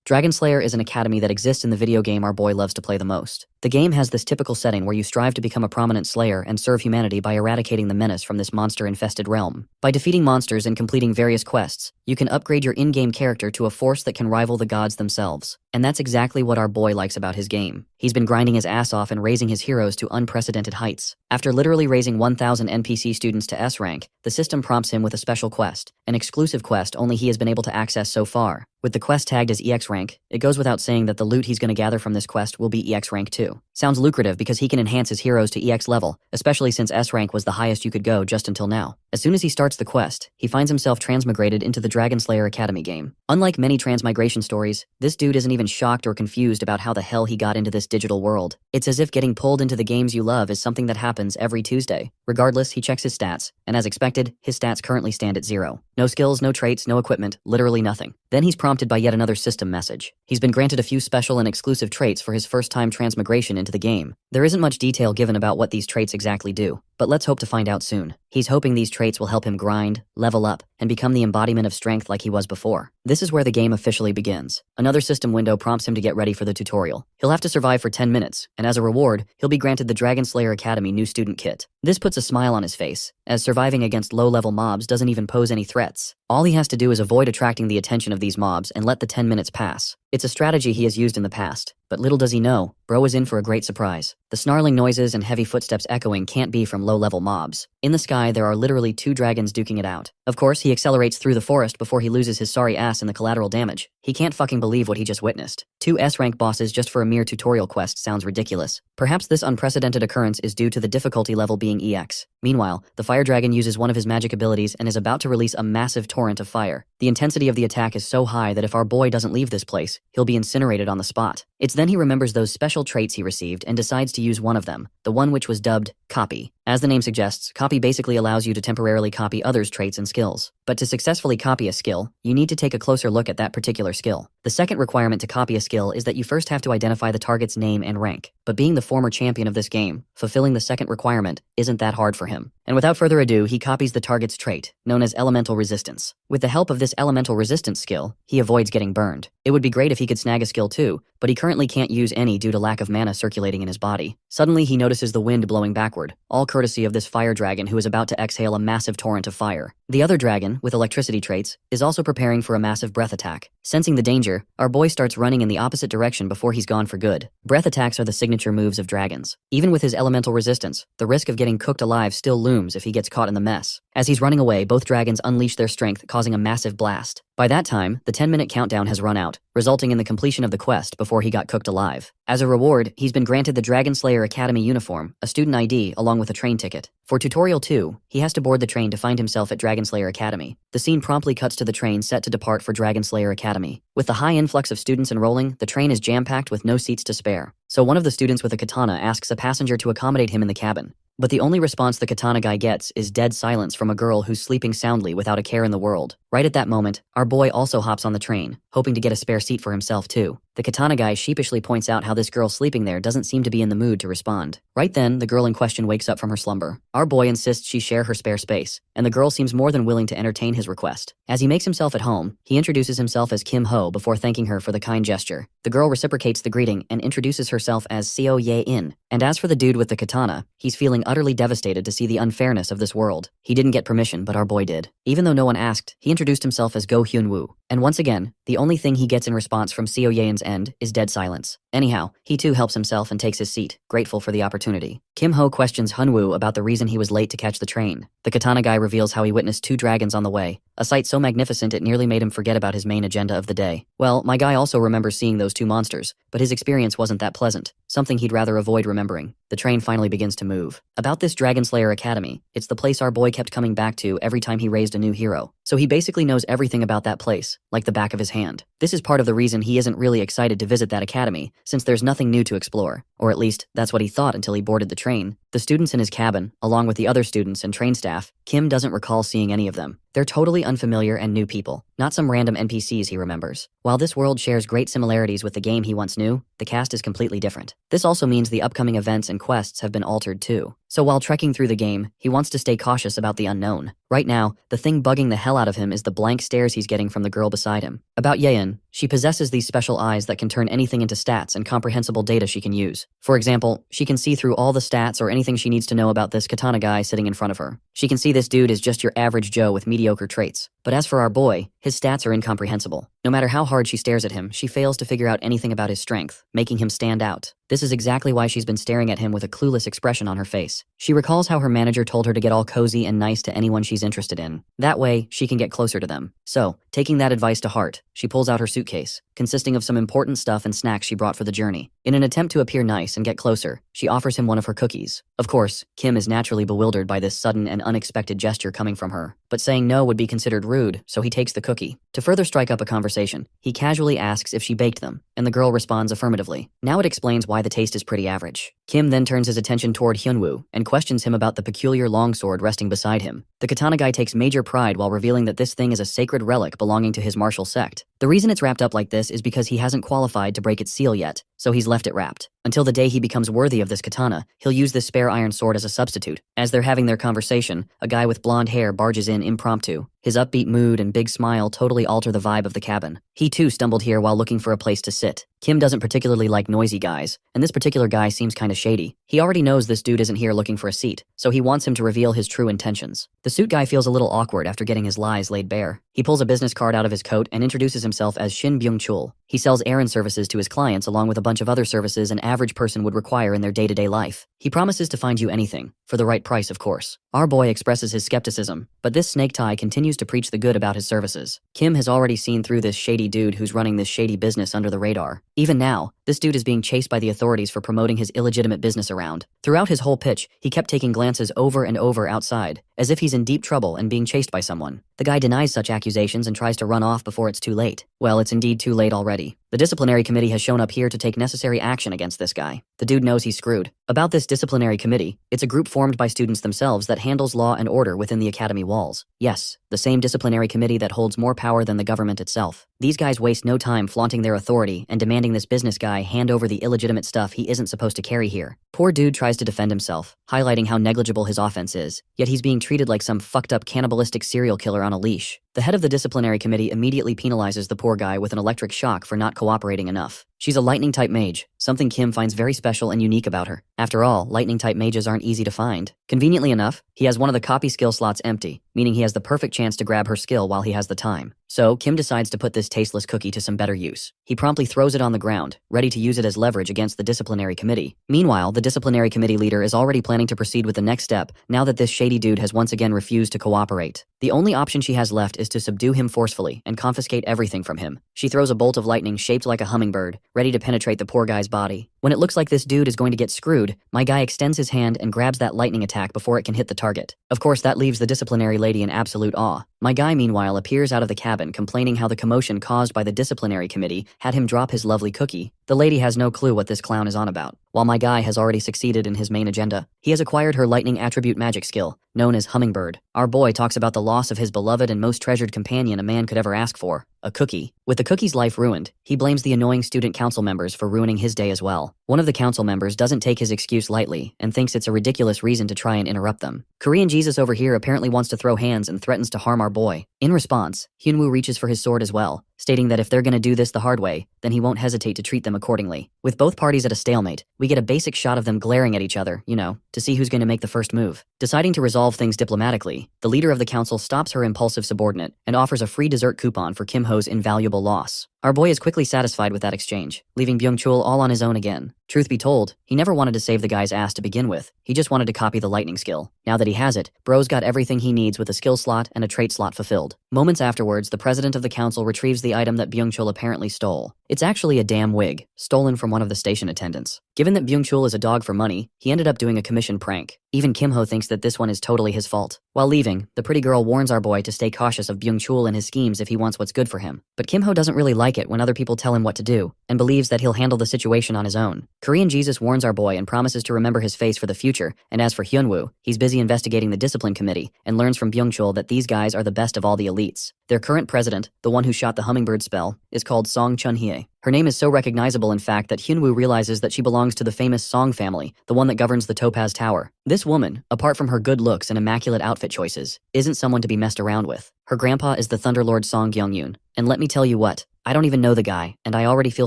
Dragon Slayer is an academy that exists in the video game our boy loves to play the most. The game has this typical setting where you strive to become a prominent slayer and serve humanity by eradicating the menace from this monster-infested realm. By defeating monsters and completing various quests, you can upgrade your in-game character to a force that can rival the gods themselves. And that's exactly what our boy likes about his game. He's been grinding his ass off and raising his heroes to unprecedented heights. After literally raising 1,000 NPC students to S rank, the system prompts him with a special quest, an exclusive quest only he has been able to access so far. With the quest tagged as EX rank, it goes without saying that the loot he's going to gather from this quest will be EX rank too. Sounds lucrative because he can enhance his heroes to EX level, especially since S rank was the highest you could go just until now. As soon as he starts the quest, he finds himself transmigrated into the Dragon Slayer Academy game. Unlike many transmigration stories, this dude isn't even shocked or confused about how the hell he got into this digital world. It's as if getting pulled into the games you love is something that happens every Tuesday. Regardless, he checks his stats, and as expected, his stats currently stand at 0. No skills, no traits, no equipment, literally nothing. Then he's prompted by yet another system message. He's been granted a few special and exclusive traits for his first-time transmigration into the game. There isn't much detail given about what these traits exactly do, but let's hope to find out soon. He's hoping these traits will help him grind, level up, and become the embodiment of strength like he was before. This is where the game officially begins. Another system window prompts him to get ready for the tutorial. He'll have to survive for 10 minutes, and as a reward, he'll be granted the Dragon Slayer Academy new student kit. This puts a smile on his face, as surviving against low-level mobs doesn't even pose any threats. All he has to do is avoid attracting the attention of these mobs and let the 10 minutes pass. It's a strategy he has used in the past, but little does he know, bro is in for a great surprise. The snarling noises and heavy footsteps echoing can't be from low-level mobs. In the sky, there are literally 2 dragons duking it out. Of course, he accelerates through the forest before he loses his sorry ass in the collateral damage. He can't fucking believe what he just witnessed. 2 S-rank bosses just for a mere tutorial quest sounds ridiculous. Perhaps this unprecedented occurrence is due to the difficulty level being EX. Meanwhile, the fire dragon uses one of his magic abilities and is about to release a massive torrent of fire. The intensity of the attack is so high that if our boy doesn't leave this place, he'll be incinerated on the spot. It's then he remembers those special traits he received and decides to use one of them, the one which was dubbed Copy. As the name suggests, copy basically allows you to temporarily copy others' traits and skills. But to successfully copy a skill, you need to take a closer look at that particular skill. The second requirement to copy a skill is that you first have to identify the target's name and rank. But being the former champion of this game, fulfilling the second requirement isn't that hard for him. And without further ado, he copies the target's trait, known as Elemental Resistance. With the help of this Elemental Resistance skill, he avoids getting burned. It would be great if he could snag a skill too, but he currently can't use any due to lack of mana circulating in his body. Suddenly, he notices the wind blowing backward, all courtesy of this fire dragon who is about to exhale a massive torrent of fire. The other dragon, with electricity traits, is also preparing for a massive breath attack. Sensing the danger, our boy starts running in the opposite direction before he's gone for good. Breath attacks are the signature moves of dragons. Even with his elemental resistance, the risk of getting cooked alive still looms if he gets caught in the mess. As he's running away, both dragons unleash their strength, causing a massive blast. By that time, the 10-minute countdown has run out, resulting in the completion of the quest before he got cooked alive. As a reward, he's been granted the Dragon Slayer Academy uniform, a student ID, along with a train ticket. For Tutorial 2, he has to board the train to find himself at Dragon Slayer Academy. The scene promptly cuts to the train set to depart for Dragon Slayer Academy. With the high influx of students enrolling, the train is jam-packed with no seats to spare. So one of the students with a katana asks a passenger to accommodate him in the cabin. But the only response the katana guy gets is dead silence from a girl who's sleeping soundly without a care in the world. Right at that moment, our boy also hops on the train, hoping to get a spare seat for himself too. The katana guy sheepishly points out how this girl sleeping there doesn't seem to be in the mood to respond. Right then, the girl in question wakes up from her slumber. Our boy insists she share her spare space, and the girl seems more than willing to entertain his request. As he makes himself at home, he introduces himself as Kim Ho before thanking her for the kind gesture. The girl reciprocates the greeting and introduces herself as Seo Ye-in. And as for the dude with the katana, he's feeling utterly devastated to see the unfairness of this world. He didn't get permission, but our boy did. Even though no one asked, he introduced himself as Go Hyun-woo. And once again, the only thing he gets in response from Seo Ye-in's end is dead silence. Anyhow, he too helps himself and takes his seat, grateful for the opportunity. Kim Ho questions Hyun-woo about the reason he was late to catch the train. The katana guy reveals how he witnessed 2 dragons on the way, a sight so magnificent it nearly made him forget about his main agenda of the day. Well, my guy also remembers seeing those 2 monsters, but his experience wasn't that pleasant, something he'd rather avoid remembering. The train finally begins to move. About this Dragon Slayer Academy, it's the place our boy kept coming back to every time he raised a new hero. So he basically knows everything about that place, like the back of his hand. This is part of the reason he isn't really excited to visit that academy, since there's nothing new to explore. Or at least, that's what he thought until he boarded the train. The students in his cabin, along with the other students and train staff, Kim doesn't recall seeing any of them. They're totally unfamiliar and new people, not some random NPCs he remembers. While this world shares great similarities with the game he once knew, the cast is completely different. This also means the upcoming events and quests have been altered too. So while trekking through the game, he wants to stay cautious about the unknown. Right now, the thing bugging the hell out of him is the blank stares he's getting from the girl beside him. About Yeon, she possesses these special eyes that can turn anything into stats and comprehensible data she can use. For example, she can see through all the stats or anything she needs to know about this katana guy sitting in front of her. She can see this dude is just your average Joe with mediocre traits. But as for our boy, his stats are incomprehensible. No matter how hard she stares at him, she fails to figure out anything about his strength, making him stand out. This is exactly why she's been staring at him with a clueless expression on her face. She recalls how her manager told her to get all cozy and nice to anyone she's interested in. That way, she can get closer to them. So, taking that advice to heart, she pulls out her suitcase, consisting of some important stuff and snacks she brought for the journey. In an attempt to appear nice and get closer, she offers him one of her cookies. Of course, Kim is naturally bewildered by this sudden and unexpected gesture coming from her. But saying no would be considered rude, so he takes the cookie. To further strike up a conversation, he casually asks if she baked them, and the girl responds affirmatively. Now it explains why the taste is pretty average. Kim then turns his attention toward Hyunwoo and questions him about the peculiar longsword resting beside him. The katana guy takes major pride while revealing that this thing is a sacred relic belonging to his martial sect. The reason it's wrapped up like this is because he hasn't qualified to break its seal yet, so he's left it wrapped. Until the day he becomes worthy of this katana, he'll use this spare iron sword as a substitute. As they're having their conversation, a guy with blonde hair barges in impromptu. His upbeat mood and big smile totally alter the vibe of the cabin. He too stumbled here while looking for a place to sit. Kim doesn't particularly like noisy guys, and this particular guy seems kinda shady. He already knows this dude isn't here looking for a seat, so he wants him to reveal his true intentions. The suit guy feels a little awkward after getting his lies laid bare. He pulls a business card out of his coat and introduces himself as Shin Byung-chul. He sells errand services to his clients along with a bunch of other services an average person would require in their day-to-day life. He promises to find you anything, for the right price of course. Our boy expresses his skepticism, but this snake tie continues to preach the good about his services. Kim has already seen through this shady dude who's running this shady business under the radar. Even now, this dude is being chased by the authorities for promoting his illegitimate business around. Throughout his whole pitch, he kept taking glances over and over outside, as if he's in deep trouble and being chased by someone. The guy denies such accusations and tries to run off before it's too late. Well, it's indeed too late already. The disciplinary committee has shown up here to take necessary action against this guy. The dude knows he's screwed. About this disciplinary committee, it's a group formed by students themselves that handles law and order within the academy walls. Yes, the same disciplinary committee that holds more power than the government itself. These guys waste no time flaunting their authority and demanding this business guy hand over the illegitimate stuff he isn't supposed to carry here. Poor dude tries to defend himself, highlighting how negligible his offense is, yet he's being treated like some fucked up cannibalistic serial killer on a leash. The head of the disciplinary committee immediately penalizes the poor guy with an electric shock for not cooperating enough. She's a lightning-type mage, something Kim finds very special and unique about her. After all, lightning-type mages aren't easy to find. Conveniently enough, he has one of the copy skill slots empty, meaning he has the perfect chance to grab her skill while he has the time. So, Kim decides to put this tasteless cookie to some better use. He promptly throws it on the ground, ready to use it as leverage against the disciplinary committee. Meanwhile, the disciplinary committee leader is already planning to proceed with the next step now that this shady dude has once again refused to cooperate. The only option she has left is to subdue him forcefully and confiscate everything from him. She throws a bolt of lightning shaped like a hummingbird, ready to penetrate the poor guy's body. When it looks like this dude is going to get screwed, my guy extends his hand and grabs that lightning attack before it can hit the target. Of course, that leaves the disciplinary lady in absolute awe. My guy, meanwhile, appears out of the cabin complaining how the commotion caused by the disciplinary committee had him drop his lovely cookie. The lady has no clue what this clown is on about. While my guy has already succeeded in his main agenda, he has acquired her lightning attribute magic skill, known as Hummingbird. Our boy talks about the loss of his beloved and most treasured companion a man could ever ask for, a cookie. With the cookie's life ruined, he blames the annoying student council members for ruining his day as well. One of the council members doesn't take his excuse lightly and thinks it's a ridiculous reason to try and interrupt them. Korean Jesus over here apparently wants to throw hands and threatens to harm our boy. In response, Hyunwoo reaches for his sword as well, stating that if they're gonna do this the hard way, then he won't hesitate to treat them accordingly. With both parties at a stalemate, we get a basic shot of them glaring at each other, to see who's gonna make the first move. Deciding to resolve things diplomatically, the leader of the council stops her impulsive subordinate and offers a free dessert coupon for Kim Ho's invaluable loss. Our boy is quickly satisfied with that exchange, leaving Byung-chul all on his own again. Truth be told, he never wanted to save the guy's ass to begin with. He just wanted to copy the lightning skill. Now that he has it, bro's got everything he needs with a skill slot and a trait slot fulfilled. Moments afterwards, the president of the council retrieves the item that Byung-chul apparently stole. It's actually a damn wig, stolen from one of the station attendants. Given that Byung-chul is a dog for money, he ended up doing a commission prank. Even Kim-ho thinks that this one is totally his fault. While leaving, the pretty girl warns our boy to stay cautious of Byung-chul and his schemes if he wants what's good for him. But Kim-ho doesn't really like it when other people tell him what to do, and believes that he'll handle the situation on his own. Korean Jesus warns our boy and promises to remember his face for the future, and as for Hyunwoo, he's busy investigating the discipline committee, and learns from Byung-chul that these guys are the best of all the elites. Their current president, the one who shot the hummingbird spell, is called Song Chun-hye. Her name is so recognizable in fact that Hyunwoo realizes that she belongs to the famous Song family, the one that governs the Topaz Tower. This woman, apart from her good looks and immaculate outfit choices, isn't someone to be messed around with. Her grandpa is the Thunderlord Song Gyeong-yoon, and let me tell you what, I don't even know the guy, and I already feel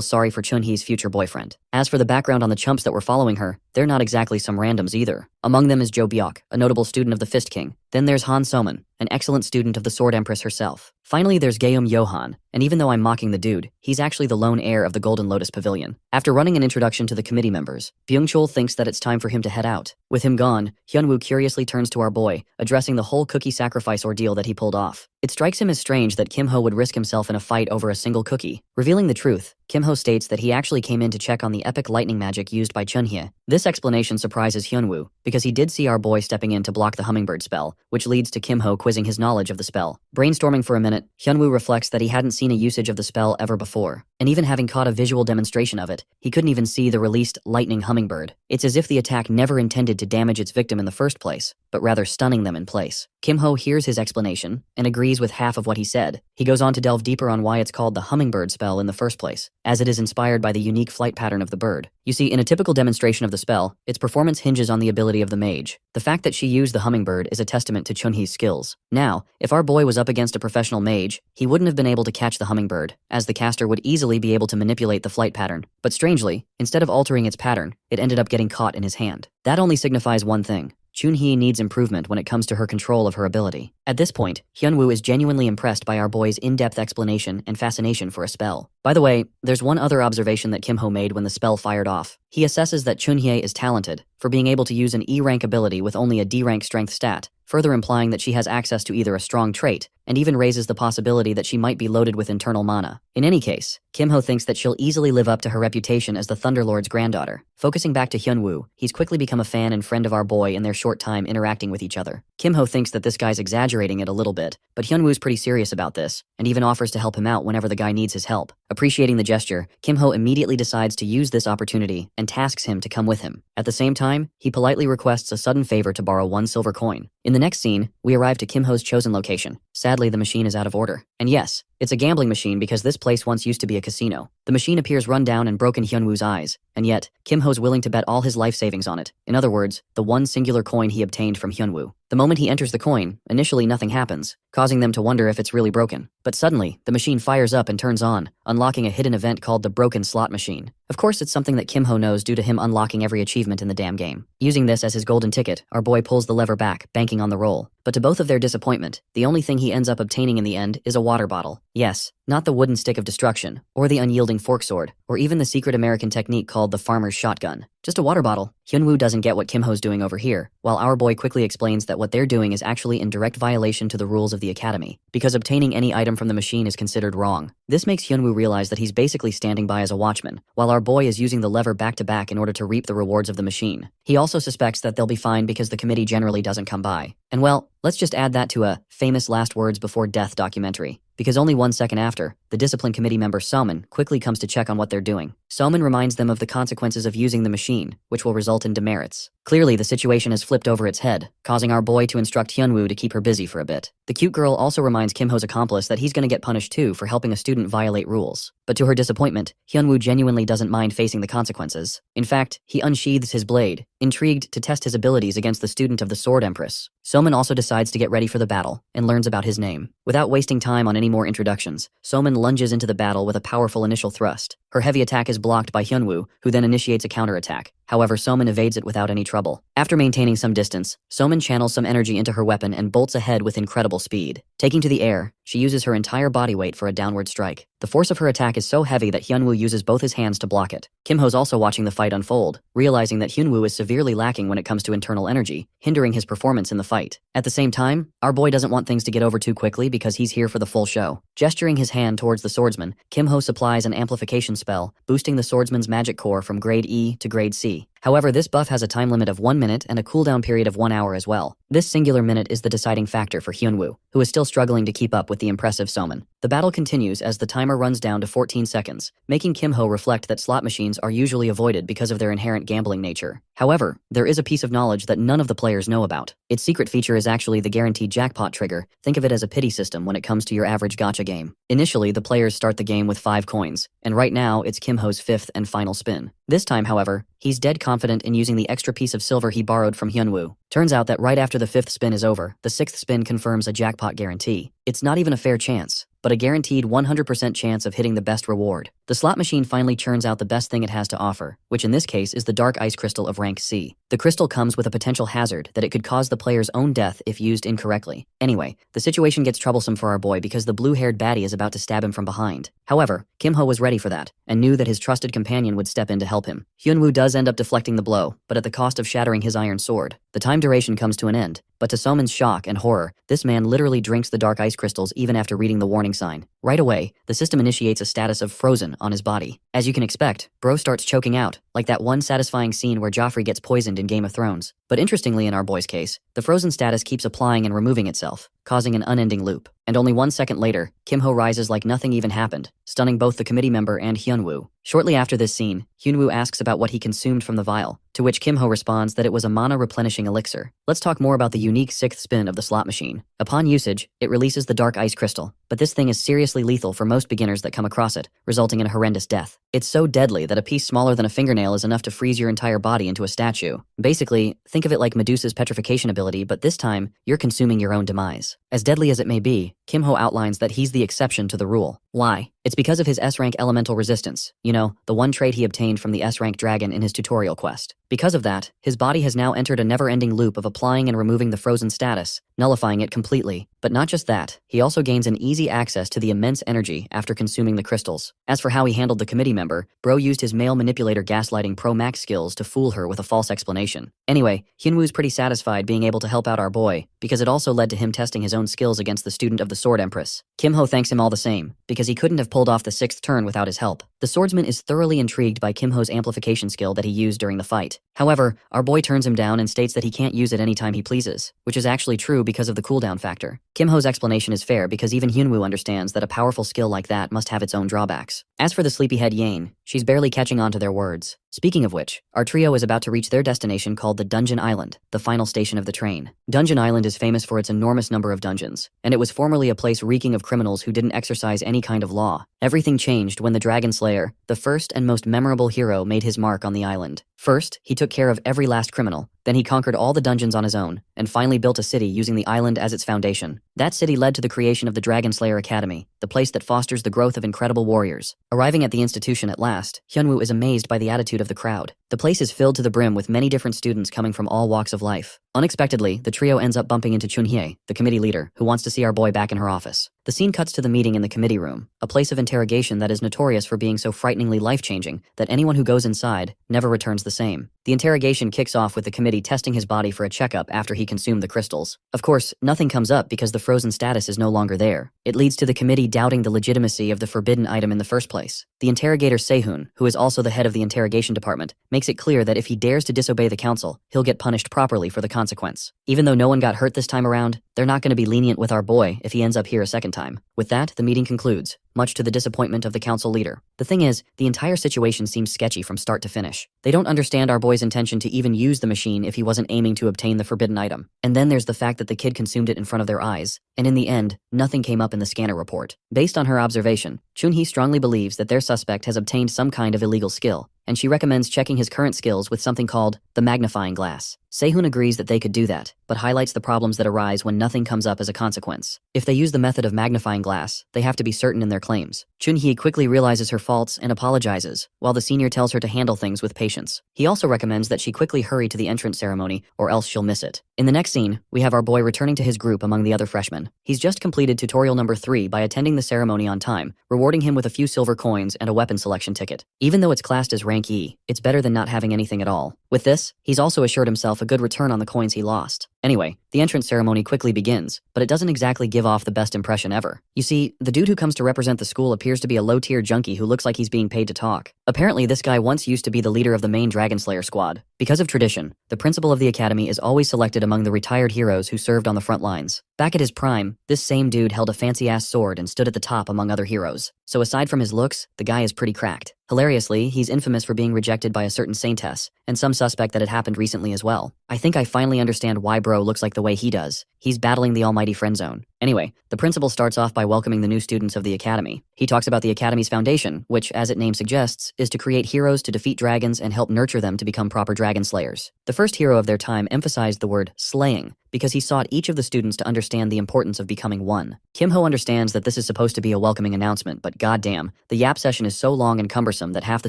sorry for Chun-hee's future boyfriend. As for the background on the chumps that were following her, they're not exactly some randoms either. Among them is Jo Byok, a notable student of the Fist King. Then there's Han So-man, an excellent student of the Sword Empress herself. Finally, there's Gaeum Yohan, and even though I'm mocking the dude, he's actually the lone heir of the Golden Lotus Pavilion. After running an introduction to the committee members, Byung-chul thinks that it's time for him to head out. With him gone, Hyunwoo curiously turns to our boy, addressing the whole cookie sacrifice ordeal that he pulled off. It strikes him as strange that Kim-ho would risk himself in a fight over a single cookie. Revealing the truth, Kim-ho states that he actually came in to check on the epic lightning magic used by Chun-hye. This explanation surprises Hyunwoo, because he did see our boy stepping in to block the hummingbird spell, which leads to Kim-ho quizzing his knowledge of the spell. Brainstorming for a minute, Hyunwoo reflects that he hadn't seen a usage of the spell ever before, and even having caught a visual demonstration of it, he couldn't even see the released lightning hummingbird. It's as if the attack never intended to damage its victim in the first place, but rather stunning them in place. Kim-ho hears his explanation and agrees with half of what he said. He goes on to delve deeper on why it's called the hummingbird spell in the first place, as it is inspired by the unique flight pattern of the bird. You see, in a typical demonstration of the spell, its performance hinges on the ability of the mage. The fact that she used the hummingbird is a testament to Chun-hee's skills. Now, if our boy was up against a professional mage, he wouldn't have been able to catch the hummingbird, as the caster would easily be able to manipulate the flight pattern. But strangely, instead of altering its pattern, it ended up getting caught in his hand. That only signifies one thing. Chun-hee needs improvement when it comes to her control of her ability. At this point, Hyunwoo is genuinely impressed by our boy's in-depth explanation and fascination for a spell. By the way, there's one other observation that Kim-ho made when the spell fired off. He assesses that Chun-hye is talented for being able to use an E-rank ability with only a D-rank strength stat, further implying that she has access to either a strong trait, and even raises the possibility that she might be loaded with internal mana. In any case, Kim-ho thinks that she'll easily live up to her reputation as the Thunderlord's granddaughter. Focusing back to Hyunwoo, he's quickly become a fan and friend of our boy in their short time interacting with each other. Kim-ho thinks that this guy's exaggerating it a little bit, but Hyunwoo's pretty serious about this, and even offers to help him out whenever the guy needs his help. Appreciating the gesture, Kim-ho immediately decides to use this opportunity and tasks him to come with him. At the same time, he politely requests a sudden favor to borrow 1 silver coin. In the next scene, we arrive to Kim-ho's chosen location. Sadly, the machine is out of order. And yes, it's a gambling machine because this place once used to be a casino. The machine appears run down and broken Hyunwoo's eyes, and yet, Kim-ho's willing to bet all his life savings on it. In other words, the one singular coin he obtained from Hyunwoo. The moment he enters the coin, initially nothing happens, causing them to wonder if it's really broken. But suddenly, the machine fires up and turns on, unlocking a hidden event called the Broken Slot Machine. Of course, it's something that Kim-ho knows due to him unlocking every achievement in the damn game. Using this as his golden ticket, our boy pulls the lever back, banking on the roll. But to both of their disappointment, the only thing he ends up obtaining in the end is a water bottle. Yes, not the wooden stick of destruction, or the unyielding fork sword, or even the secret American technique called the farmer's shotgun. Just a water bottle. Hyunwoo doesn't get what Kim-ho's doing over here, while our boy quickly explains that what they're doing is actually in direct violation to the rules of the academy, because obtaining any item from the machine is considered wrong. This makes Hyunwoo realize that he's basically standing by as a watchman, while our boy is using the lever back-to-back in order to reap the rewards of the machine. He also suspects that they'll be fine because the committee generally doesn't come by. And well, let's just add that to a famous last words before death documentary. Because only 1 second after, the discipline committee member So-man quickly comes to check on what they're doing. So-man reminds them of the consequences of using the machine, which will result in demerits. Clearly, the situation has flipped over its head, causing our boy to instruct Hyunwoo to keep her busy for a bit. The cute girl also reminds Kim-ho's accomplice that he's gonna get punished too for helping a student violate rules. But to her disappointment, Hyunwoo genuinely doesn't mind facing the consequences. In fact, he unsheathes his blade, intrigued to test his abilities against the student of the Sword Empress. So-man also decides to get ready for the battle, and learns about his name. Without wasting time on any more introductions, So-man lunges into the battle with a powerful initial thrust. Her heavy attack is blocked by Hyunwoo, who then initiates a counterattack. However, Somin evades it without any trouble. After maintaining some distance, Somin channels some energy into her weapon and bolts ahead with incredible speed. Taking to the air, she uses her entire body weight for a downward strike. The force of her attack is so heavy that Hyunwoo uses both his hands to block it. Kim-ho's also watching the fight unfold, realizing that Hyunwoo is severely lacking when it comes to internal energy, hindering his performance in the fight. At the same time, our boy doesn't want things to get over too quickly because he's here for the full show. Gesturing his hand towards the swordsman, Kim-ho supplies an amplification spell, boosting the swordsman's magic core from grade E to grade C. However, this buff has a time limit of 1 minute and a cooldown period of 1 hour as well. This singular minute is the deciding factor for Hyunwoo, who is still struggling to keep up with the impressive Somin. The battle continues as the timer runs down to 14 seconds, making Kim-ho reflect that slot machines are usually avoided because of their inherent gambling nature. However, there is a piece of knowledge that none of the players know about. Its secret feature is actually the guaranteed jackpot trigger. Think of it as a pity system when it comes to your average gacha game. Initially, the players start the game with 5 coins, and right now it's Kim-ho's 5th and final spin. This time, however, he's dead confident in using the extra piece of silver he borrowed from Hyunwoo. Turns out that right after the 5th spin is over, the 6th spin confirms a jackpot guarantee. It's not even a fair chance, but a guaranteed 100% chance of hitting the best reward. The slot machine finally churns out the best thing it has to offer, which in this case is the dark ice crystal of rank C. The crystal comes with a potential hazard that it could cause the player's own death if used incorrectly. Anyway, the situation gets troublesome for our boy because the blue-haired baddie is about to stab him from behind. However, Kim-ho was ready for that, and knew that his trusted companion would step in to help him. Hyunwoo does end up deflecting the blow, but at the cost of shattering his iron sword. The time duration comes to an end, but to Somin's shock and horror, this man literally drinks the dark ice crystals even after reading the warning sign. Right away, the system initiates a status of frozen on his body. As you can expect, bro starts choking out, like that one satisfying scene where Joffrey gets poisoned in Game of Thrones. But interestingly in our boy's case, the frozen status keeps applying and removing itself, causing an unending loop. And only 1 second later, Kim-ho rises like nothing even happened, stunning both the committee member and Hyunwoo. Shortly after this scene, Hyunwoo asks about what he consumed from the vial, to which Kim-ho responds that it was a mana-replenishing elixir. Let's talk more about the unique 6th spin of the slot machine. Upon usage, it releases the dark ice crystal, but this thing is seriously lethal for most beginners that come across it, resulting in a horrendous death. It's so deadly that a piece smaller than a fingernail is enough to freeze your entire body into a statue. Basically, think of it like Medusa's petrification ability, but this time, you're consuming your own demise. As deadly as it may be, Kim-ho outlines that he's the exception to the rule. Why? It's because of his S-rank elemental resistance, you know, the one trait he obtained from the S-rank dragon in his tutorial quest. Because of that, his body has now entered a never-ending loop of applying and removing the frozen status, nullifying it completely. But not just that, he also gains an easy access to the immense energy after consuming the crystals. As for how he handled the committee member, bro used his male manipulator gaslighting pro max skills to fool her with a false explanation. Anyway, Hyunwoo's pretty satisfied being able to help out our boy, because it also led to him testing his own skills against the student of the Sword Empress. Kim-ho thanks him all the same, because he couldn't have pulled off the 6th turn without his help. The swordsman is thoroughly intrigued by Kim-ho's amplification skill that he used during the fight. However, our boy turns him down and states that he can't use it anytime he pleases, which is actually true because of the cooldown factor. Kim-ho's explanation is fair because even Hyunwoo understands that a powerful skill like that must have its own drawbacks. As for the sleepyhead Yane, she's barely catching on to their words. Speaking of which, our trio is about to reach their destination called the Dungeon Island, the final station of the train. Dungeon Island is famous for its enormous number of dungeons, and it was formerly a place reeking of criminals who didn't exercise any kind of law. Everything changed when the Dragon Slayer, the first and most memorable hero, made his mark on the island. First, he took care of every last criminal. Then he conquered all the dungeons on his own, and finally built a city using the island as its foundation. That city led to the creation of the Dragon Slayer Academy, the place that fosters the growth of incredible warriors. Arriving at the institution at last, Hyunwoo is amazed by the attitude of the crowd. The place is filled to the brim with many different students coming from all walks of life. Unexpectedly, the trio ends up bumping into Chunhye, the committee leader, who wants to see our boy back in her office. The scene cuts to the meeting in the committee room, a place of interrogation that is notorious for being so frighteningly life-changing that anyone who goes inside never returns the same. The interrogation kicks off with the committee testing his body for a checkup after he consumed the crystals. Of course, nothing comes up because the frozen status is no longer there. It leads to the committee doubting the legitimacy of the forbidden item in the first place. The interrogator Sehun, who is also the head of the interrogation department, makes it clear that if he dares to disobey the council, he'll get punished properly for the consequence. Even though no one got hurt this time around, they're not going to be lenient with our boy if he ends up here a second time. With that, the meeting concludes, much to the disappointment of the council leader. The thing is, the entire situation seems sketchy from start to finish. They don't understand our boy's intention to even use the machine if he wasn't aiming to obtain the forbidden item. And then there's the fact that the kid consumed it in front of their eyes, and in the end, nothing came up in the scanner report. Based on her observation, Chun-hee strongly believes that their suspect has obtained some kind of illegal skill, and she recommends checking his current skills with something called the magnifying glass. Sehun agrees that they could do that, but highlights the problems that arise when nothing comes up as a consequence. If they use the method of magnifying glass, they have to be certain in their claims. Chun-hee quickly realizes her faults and apologizes, while the senior tells her to handle things with patience. He also recommends that she quickly hurry to the entrance ceremony, or else she'll miss it. In the next scene, we have our boy returning to his group among the other freshmen. He's just completed tutorial number 3 by attending the ceremony on time, rewarding him with a few silver coins and a weapon selection ticket. Even though it's classed as rank E, it's better than not having anything at all. With this, he's also assured himself a good return on the coins he lost. Anyway, the entrance ceremony quickly begins, but it doesn't exactly give off the best impression ever. You see, the dude who comes to represent the school appears to be a low-tier junkie who looks like he's being paid to talk. Apparently, this guy once used to be the leader of the main Dragon Slayer squad. Because of tradition, the principal of the academy is always selected among the retired heroes who served on the front lines. Back at his prime, this same dude held a fancy-ass sword and stood at the top among other heroes. So aside from his looks, the guy is pretty cracked. Hilariously, he's infamous for being rejected by a certain saintess, and some suspect that it happened recently as well. I think I finally understand why bro looks like the way he does. He's battling the almighty friend zone. Anyway, the principal starts off by welcoming the new students of the academy. He talks about the academy's foundation, which, as its name suggests, is to create heroes to defeat dragons and help nurture them to become proper dragon slayers. The first hero of their time emphasized the word slaying, because he sought each of the students to understand the importance of becoming one. Kim-ho understands that this is supposed to be a welcoming announcement, but goddamn, the yap session is so long and cumbersome that half the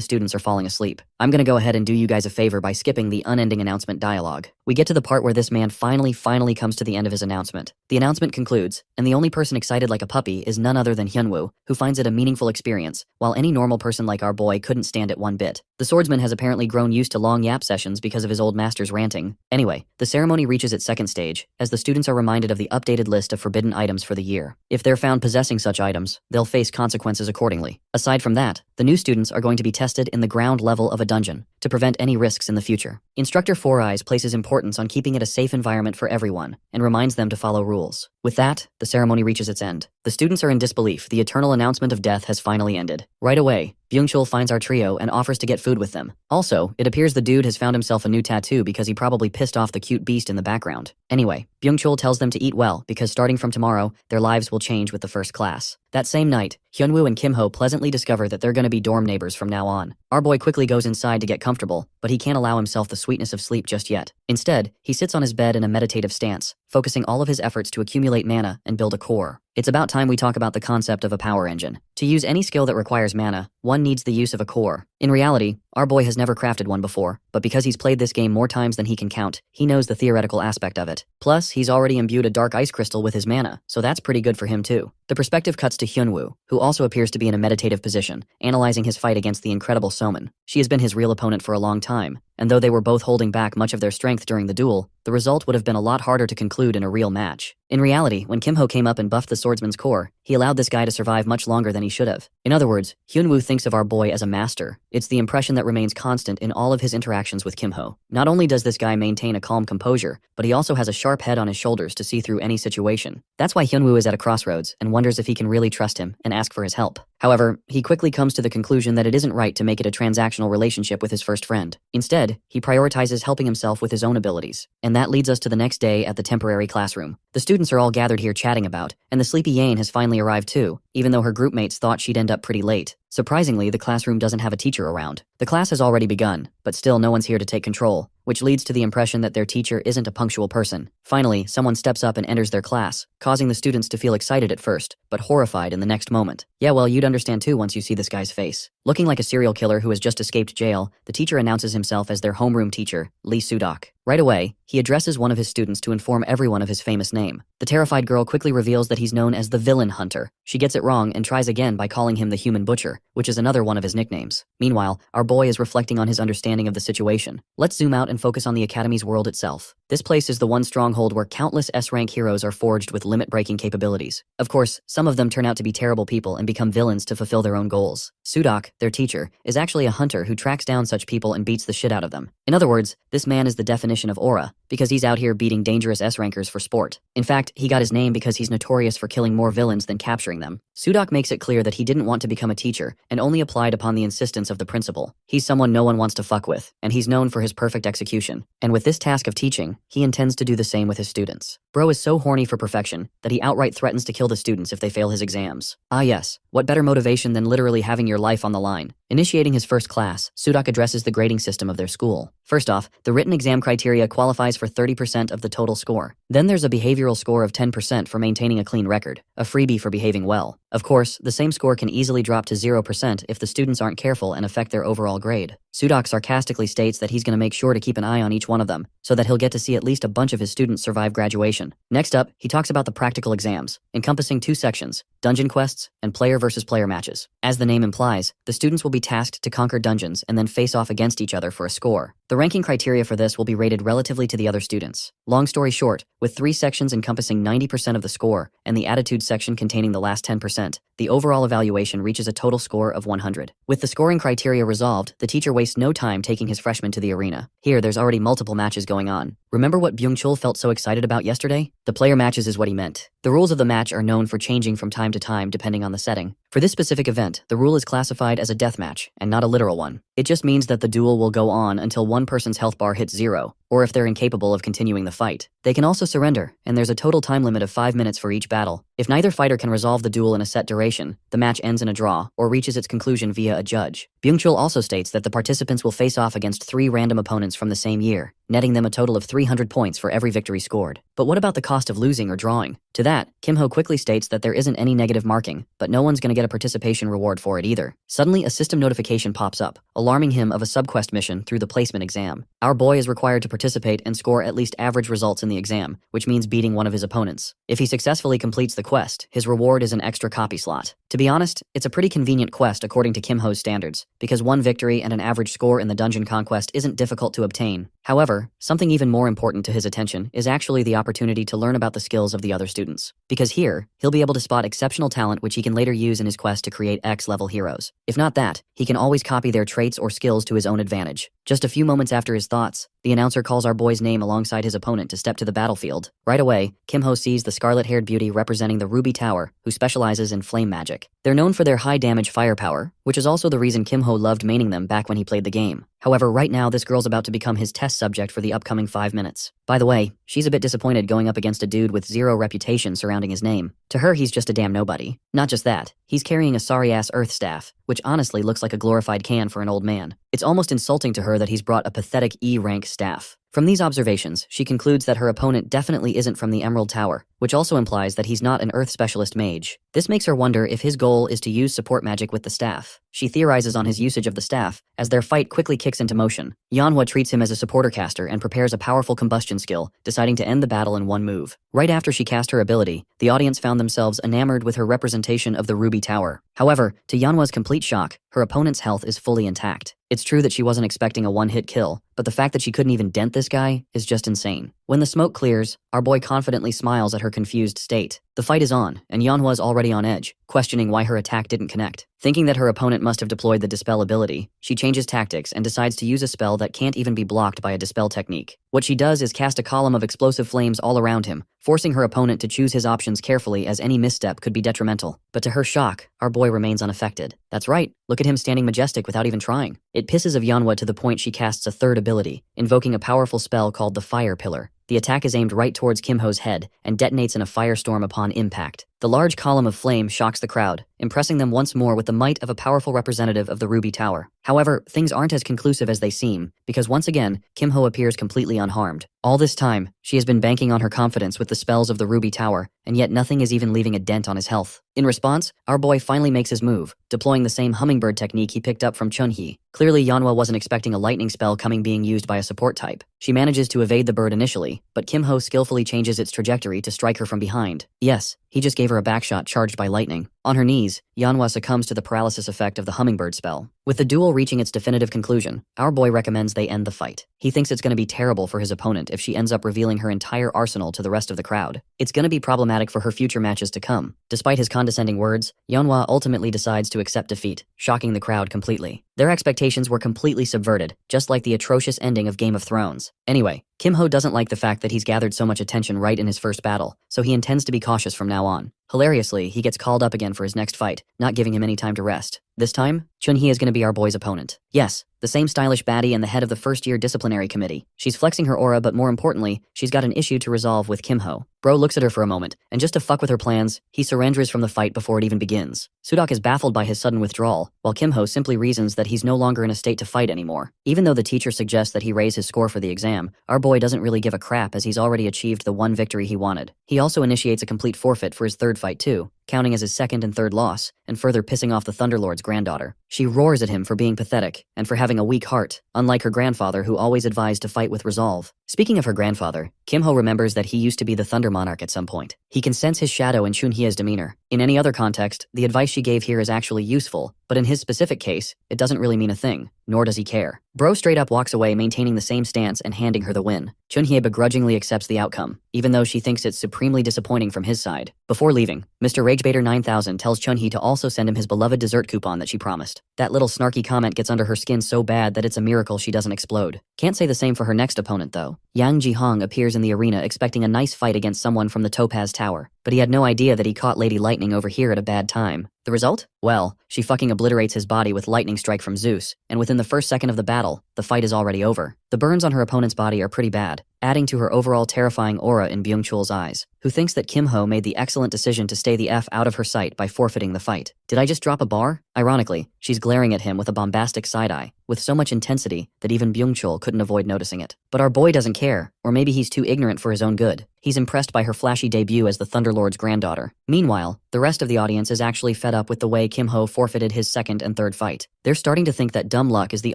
students are falling asleep. I'm gonna go ahead and do you guys a favor by skipping the unending announcement dialogue. We get to the part where this man finally comes to the end of his announcement. The announcement concludes, and the only person excited like a puppy is none other than Hyunwoo, who finds it a meaningful experience, while any normal person like our boy couldn't stand it one bit. The swordsman has apparently grown used to long yap sessions because of his old master's ranting. Anyway, the ceremony reaches its second stage, as the students are reminded of the updated list of forbidden items for the year. If they're found possessing such items, they'll face consequences accordingly. Aside from that, the new students are going to be tested in the ground level of a dungeon, to prevent any risks in the future. Instructor Four Eyes places importance on keeping it a safe environment for everyone, and reminds them to follow rules. With that, the ceremony reaches its end. The students are in disbelief. The eternal announcement of death has finally ended. Right away, Byung-chul finds our trio and offers to get food with them. Also, it appears the dude has found himself a new tattoo because he probably pissed off the cute beast in the background. Anyway, Byung-chul tells them to eat well because starting from tomorrow, their lives will change with the first class. That same night, Hyunwoo and Kim-ho pleasantly discover that they're gonna be dorm neighbors from now on. Our boy quickly goes inside to get comfortable, but he can't allow himself the sweetness of sleep just yet. Instead, he sits on his bed in a meditative stance, focusing all of his efforts to accumulate mana and build a core. It's about time we talk about the concept of a power engine. To use any skill that requires mana, one needs the use of a core. In reality, our boy has never crafted one before, but because he's played this game more times than he can count, he knows the theoretical aspect of it. Plus, he's already imbued a dark ice crystal with his mana, so that's pretty good for him too. The perspective cuts to Hyunwoo, who also appears to be in a meditative position, analyzing his fight against the incredible Soman. She has been his real opponent for a long time, and though they were both holding back much of their strength during the duel, the result would have been a lot harder to conclude in a real match. In reality, when Kim-ho came up and buffed the swordsman's core, he allowed this guy to survive much longer than he should have. In other words, Hyunwoo thinks of our boy as a master. It's the impression that remains constant in all of his interactions with Kim-ho. Not only does this guy maintain a calm composure, but he also has a sharp head on his shoulders to see through any situation. That's why Hyunwoo is at a crossroads and wonders if he can really trust him and ask for his help. However, he quickly comes to the conclusion that it isn't right to make it a transactional relationship with his first friend. Instead, he prioritizes helping himself with his own abilities. And that leads us to the next day at the temporary classroom. The students are all gathered here chatting about, and the sleepy Yane has finally arrived too, even though her groupmates thought she'd end up pretty late. Surprisingly, the classroom doesn't have a teacher around. The class has already begun, but still no one's here to take control, which leads to the impression that their teacher isn't a punctual person. Finally, someone steps up and enters their class, causing the students to feel excited at first, but horrified in the next moment. Yeah, well, you'd understand too once you see this guy's face. Looking like a serial killer who has just escaped jail, the teacher announces himself as their homeroom teacher, Lee Sudok. Right away, he addresses one of his students to inform everyone of his famous name. The terrified girl quickly reveals that he's known as the Villain Hunter. She gets it wrong and tries again by calling him the Human Butcher, which is another one of his nicknames. Meanwhile, our boy is reflecting on his understanding of the situation. Let's zoom out and focus on the Academy's world itself. This place is the one stronghold where countless S-rank heroes are forged with limit-breaking capabilities. Of course, some of them turn out to be terrible people and become villains to fulfill their own goals. Sudok, their teacher, is actually a hunter who tracks down such people and beats the shit out of them. In other words, this man is the definition of aura, because he's out here beating dangerous S-rankers for sport. In fact, he got his name because he's notorious for killing more villains than capturing them. Sudok makes it clear that he didn't want to become a teacher and only applied upon the insistence of the principal. He's someone no one wants to fuck with, and he's known for his perfect execution. And with this task of teaching, he intends to do the same with his students. Bro is so horny for perfection that he outright threatens to kill the students if they fail his exams. Ah yes, what better motivation than literally having your life on the line? Initiating his first class, Sudak addresses the grading system of their school. First off, the written exam criteria qualifies for 30% of the total score. Then there's a behavioral score of 10% for maintaining a clean record, a freebie for behaving well. Of course, the same score can easily drop to 0% if the students aren't careful and affect their overall grade. Sudak sarcastically states that he's going to make sure to keep an eye on each one of them, so that he'll get to see at least a bunch of his students survive graduation. Next up, he talks about the practical exams, encompassing 2 sections, dungeon quests and player versus player matches. As the name implies, the students will be tasked to conquer dungeons and then face off against each other for a score. The ranking criteria for this will be rated relatively to the other students. Long story short, with 3 sections encompassing 90% of the score and the attitude section containing the last 10%, the overall evaluation reaches a total score of 100. With the scoring criteria resolved, the teacher wastes no time taking his freshmen to the arena. Here, there's already multiple matches going on. Remember what Byung-chul felt so excited about yesterday? The player matches is what he meant. The rules of the match are known for changing from time to time depending on the setting. For this specific event, the rule is classified as a death match, and not a literal one. It just means that the duel will go on until one person's health bar hits 0, or if they're incapable of continuing the fight. They can also surrender, and there's a total time limit of 5 minutes for each battle. If neither fighter can resolve the duel in a set duration, the match ends in a draw, or reaches its conclusion via a judge. Byung-chul also states that the participants will face off against 3 random opponents from the same year, netting them a total of 300 points for every victory scored. But what about the cost of losing or drawing? To that, Kim-ho quickly states that there isn't any negative marking, but no one's gonna get a participation reward for it either. Suddenly, a system notification pops up, alarming him of a subquest mission through the placement exam. Our boy is required to participate and score at least average results in the exam, which means beating one of his opponents. If he successfully completes the quest, his reward is an extra copy slot. To be honest, it's a pretty convenient quest according to Kim-ho's standards, because one victory and an average score in the dungeon conquest isn't difficult to obtain. However, something even more important to his attention is actually the opportunity to learn about the skills of the other students. Because here, he'll be able to spot exceptional talent which he can later use in his quest to create X-level heroes. If not that, he can always copy their traits or skills to his own advantage. Just a few moments after his thoughts, the announcer calls our boy's name alongside his opponent to step to the battlefield. Right away, Kim-ho sees the scarlet-haired beauty representing the Ruby Tower, who specializes in flame magic. They're known for their high-damage firepower, which is also the reason Kim-ho loved maining them back when he played the game. However, right now this girl's about to become his test subject for the upcoming 5 minutes. By the way, she's a bit disappointed going up against a dude with 0 reputation surrounding his name. To her, he's just a damn nobody. Not just that, he's carrying a sorry-ass earth staff, which honestly looks like a glorified can for an old man. It's almost insulting to her that he's brought a pathetic E-rank staff. From these observations, she concludes that her opponent definitely isn't from the Emerald Tower, which also implies that he's not an Earth Specialist mage. This makes her wonder if his goal is to use support magic with the staff. She theorizes on his usage of the staff, as their fight quickly kicks into motion. Manhwa treats him as a supporter caster and prepares a powerful combustion skill, deciding to end the battle in one move. Right after she cast her ability, the audience found themselves enamored with her representation of the Ruby Tower. However, to Yanhwa's complete shock, her opponent's health is fully intact. It's true that she wasn't expecting a one-hit kill, but the fact that she couldn't even dent this guy is just insane. When the smoke clears, our boy confidently smiles at her confused state. The fight is on, and Yanhwa's already on edge, questioning why her attack didn't connect. Thinking that her opponent must have deployed the Dispel ability, she changes tactics and decides to use a spell that can't even be blocked by a Dispel technique. What she does is cast a column of explosive flames all around him, forcing her opponent to choose his options carefully as any misstep could be detrimental. But to her shock, our boy remains unaffected. That's right, look at him standing majestic without even trying. It pisses of Yanhwa to the point she casts a third ability, invoking a powerful spell called the Fire Pillar. The attack is aimed right towards Kim-ho's head and detonates in a firestorm upon impact. The large column of flame shocks the crowd, impressing them once more with the might of a powerful representative of the Ruby Tower. However, things aren't as conclusive as they seem, because once again, Kim-ho appears completely unharmed. All this time, she has been banking on her confidence with the spells of the Ruby Tower, and yet nothing is even leaving a dent on his health. In response, our boy finally makes his move, deploying the same hummingbird technique he picked up from Chun-hee. Clearly, Yanhwa wasn't expecting a lightning spell coming being used by a support type. She manages to evade the bird initially, but Kim-ho skillfully changes its trajectory to strike her from behind. Yes, he just gave her a backshot charged by lightning. On her knees, Yanhwa succumbs to the paralysis effect of the hummingbird spell. With the duel reaching its definitive conclusion, our boy recommends they end the fight. He thinks it's going to be terrible for his opponent if she ends up revealing her entire arsenal to the rest of the crowd. It's going to be problematic for her future matches to come. Despite his condescending words, Yanhwa ultimately decides to accept defeat, shocking the crowd completely. Their expectations were completely subverted, just like the atrocious ending of Game of Thrones. Anyway, Kim-ho doesn't like the fact that he's gathered so much attention right in his first battle, so he intends to be cautious from now on. Hilariously, he gets called up again for his next fight, not giving him any time to rest. This time, Chun-hee is gonna be our boy's opponent. Yes, the same stylish baddie and the head of the first-year disciplinary committee. She's flexing her aura, but more importantly, she's got an issue to resolve with Kim-ho. Bro looks at her for a moment, and just to fuck with her plans, he surrenders from the fight before it even begins. Sudok is baffled by his sudden withdrawal, while Kim-ho simply reasons that he's no longer in a state to fight anymore. Even though the teacher suggests that he raise his score for the exam, our boy doesn't really give a crap as he's already achieved the one victory he wanted. He also initiates a complete forfeit for his third fight too, counting as his second and third loss, and further pissing off the Thunderlord's granddaughter. She roars at him for being pathetic, and for having a weak heart, unlike her grandfather who always advised to fight with resolve. Speaking of her grandfather, Kim-ho remembers that he used to be the Thunder Monarch at some point. He can sense his shadow in Chun-hye's demeanor. In any other context, the advice she gave here is actually useful, but in his specific case, it doesn't really mean a thing, nor does he care. Bro straight up walks away maintaining the same stance and handing her the win. Chun-hye begrudgingly accepts the outcome, even though she thinks it's supremely disappointing from his side. Before leaving, Mr. Ragebaiter 9000 tells Chun-hye to also send him his beloved dessert coupon that she promised. That little snarky comment gets under her skin so bad that it's a miracle she doesn't explode. Can't say the same for her next opponent though. Yang Ji-hong appears in the arena expecting a nice fight against someone from the Topaz Tower, but he had no idea that he caught Lady Lightning over here at a bad time. The result? Well, she fucking obliterates his body with lightning strike from Zeus, and within the first second of the battle, the fight is already over. The burns on her opponent's body are pretty bad, adding to her overall terrifying aura in Byung-chul's eyes, who thinks that Kim-ho made the excellent decision to stay the F out of her sight by forfeiting the fight. Did I just drop a bar? Ironically, she's glaring at him with a bombastic side-eye, with so much intensity that even Byung-chul couldn't avoid noticing it. But our boy doesn't care, or maybe he's too ignorant for his own good. He's impressed by her flashy debut as the Thunderlord's granddaughter. Meanwhile, the rest of the audience is actually fed up with the way Kim-ho forfeited his second and third fight. They're starting to think that dumb luck is the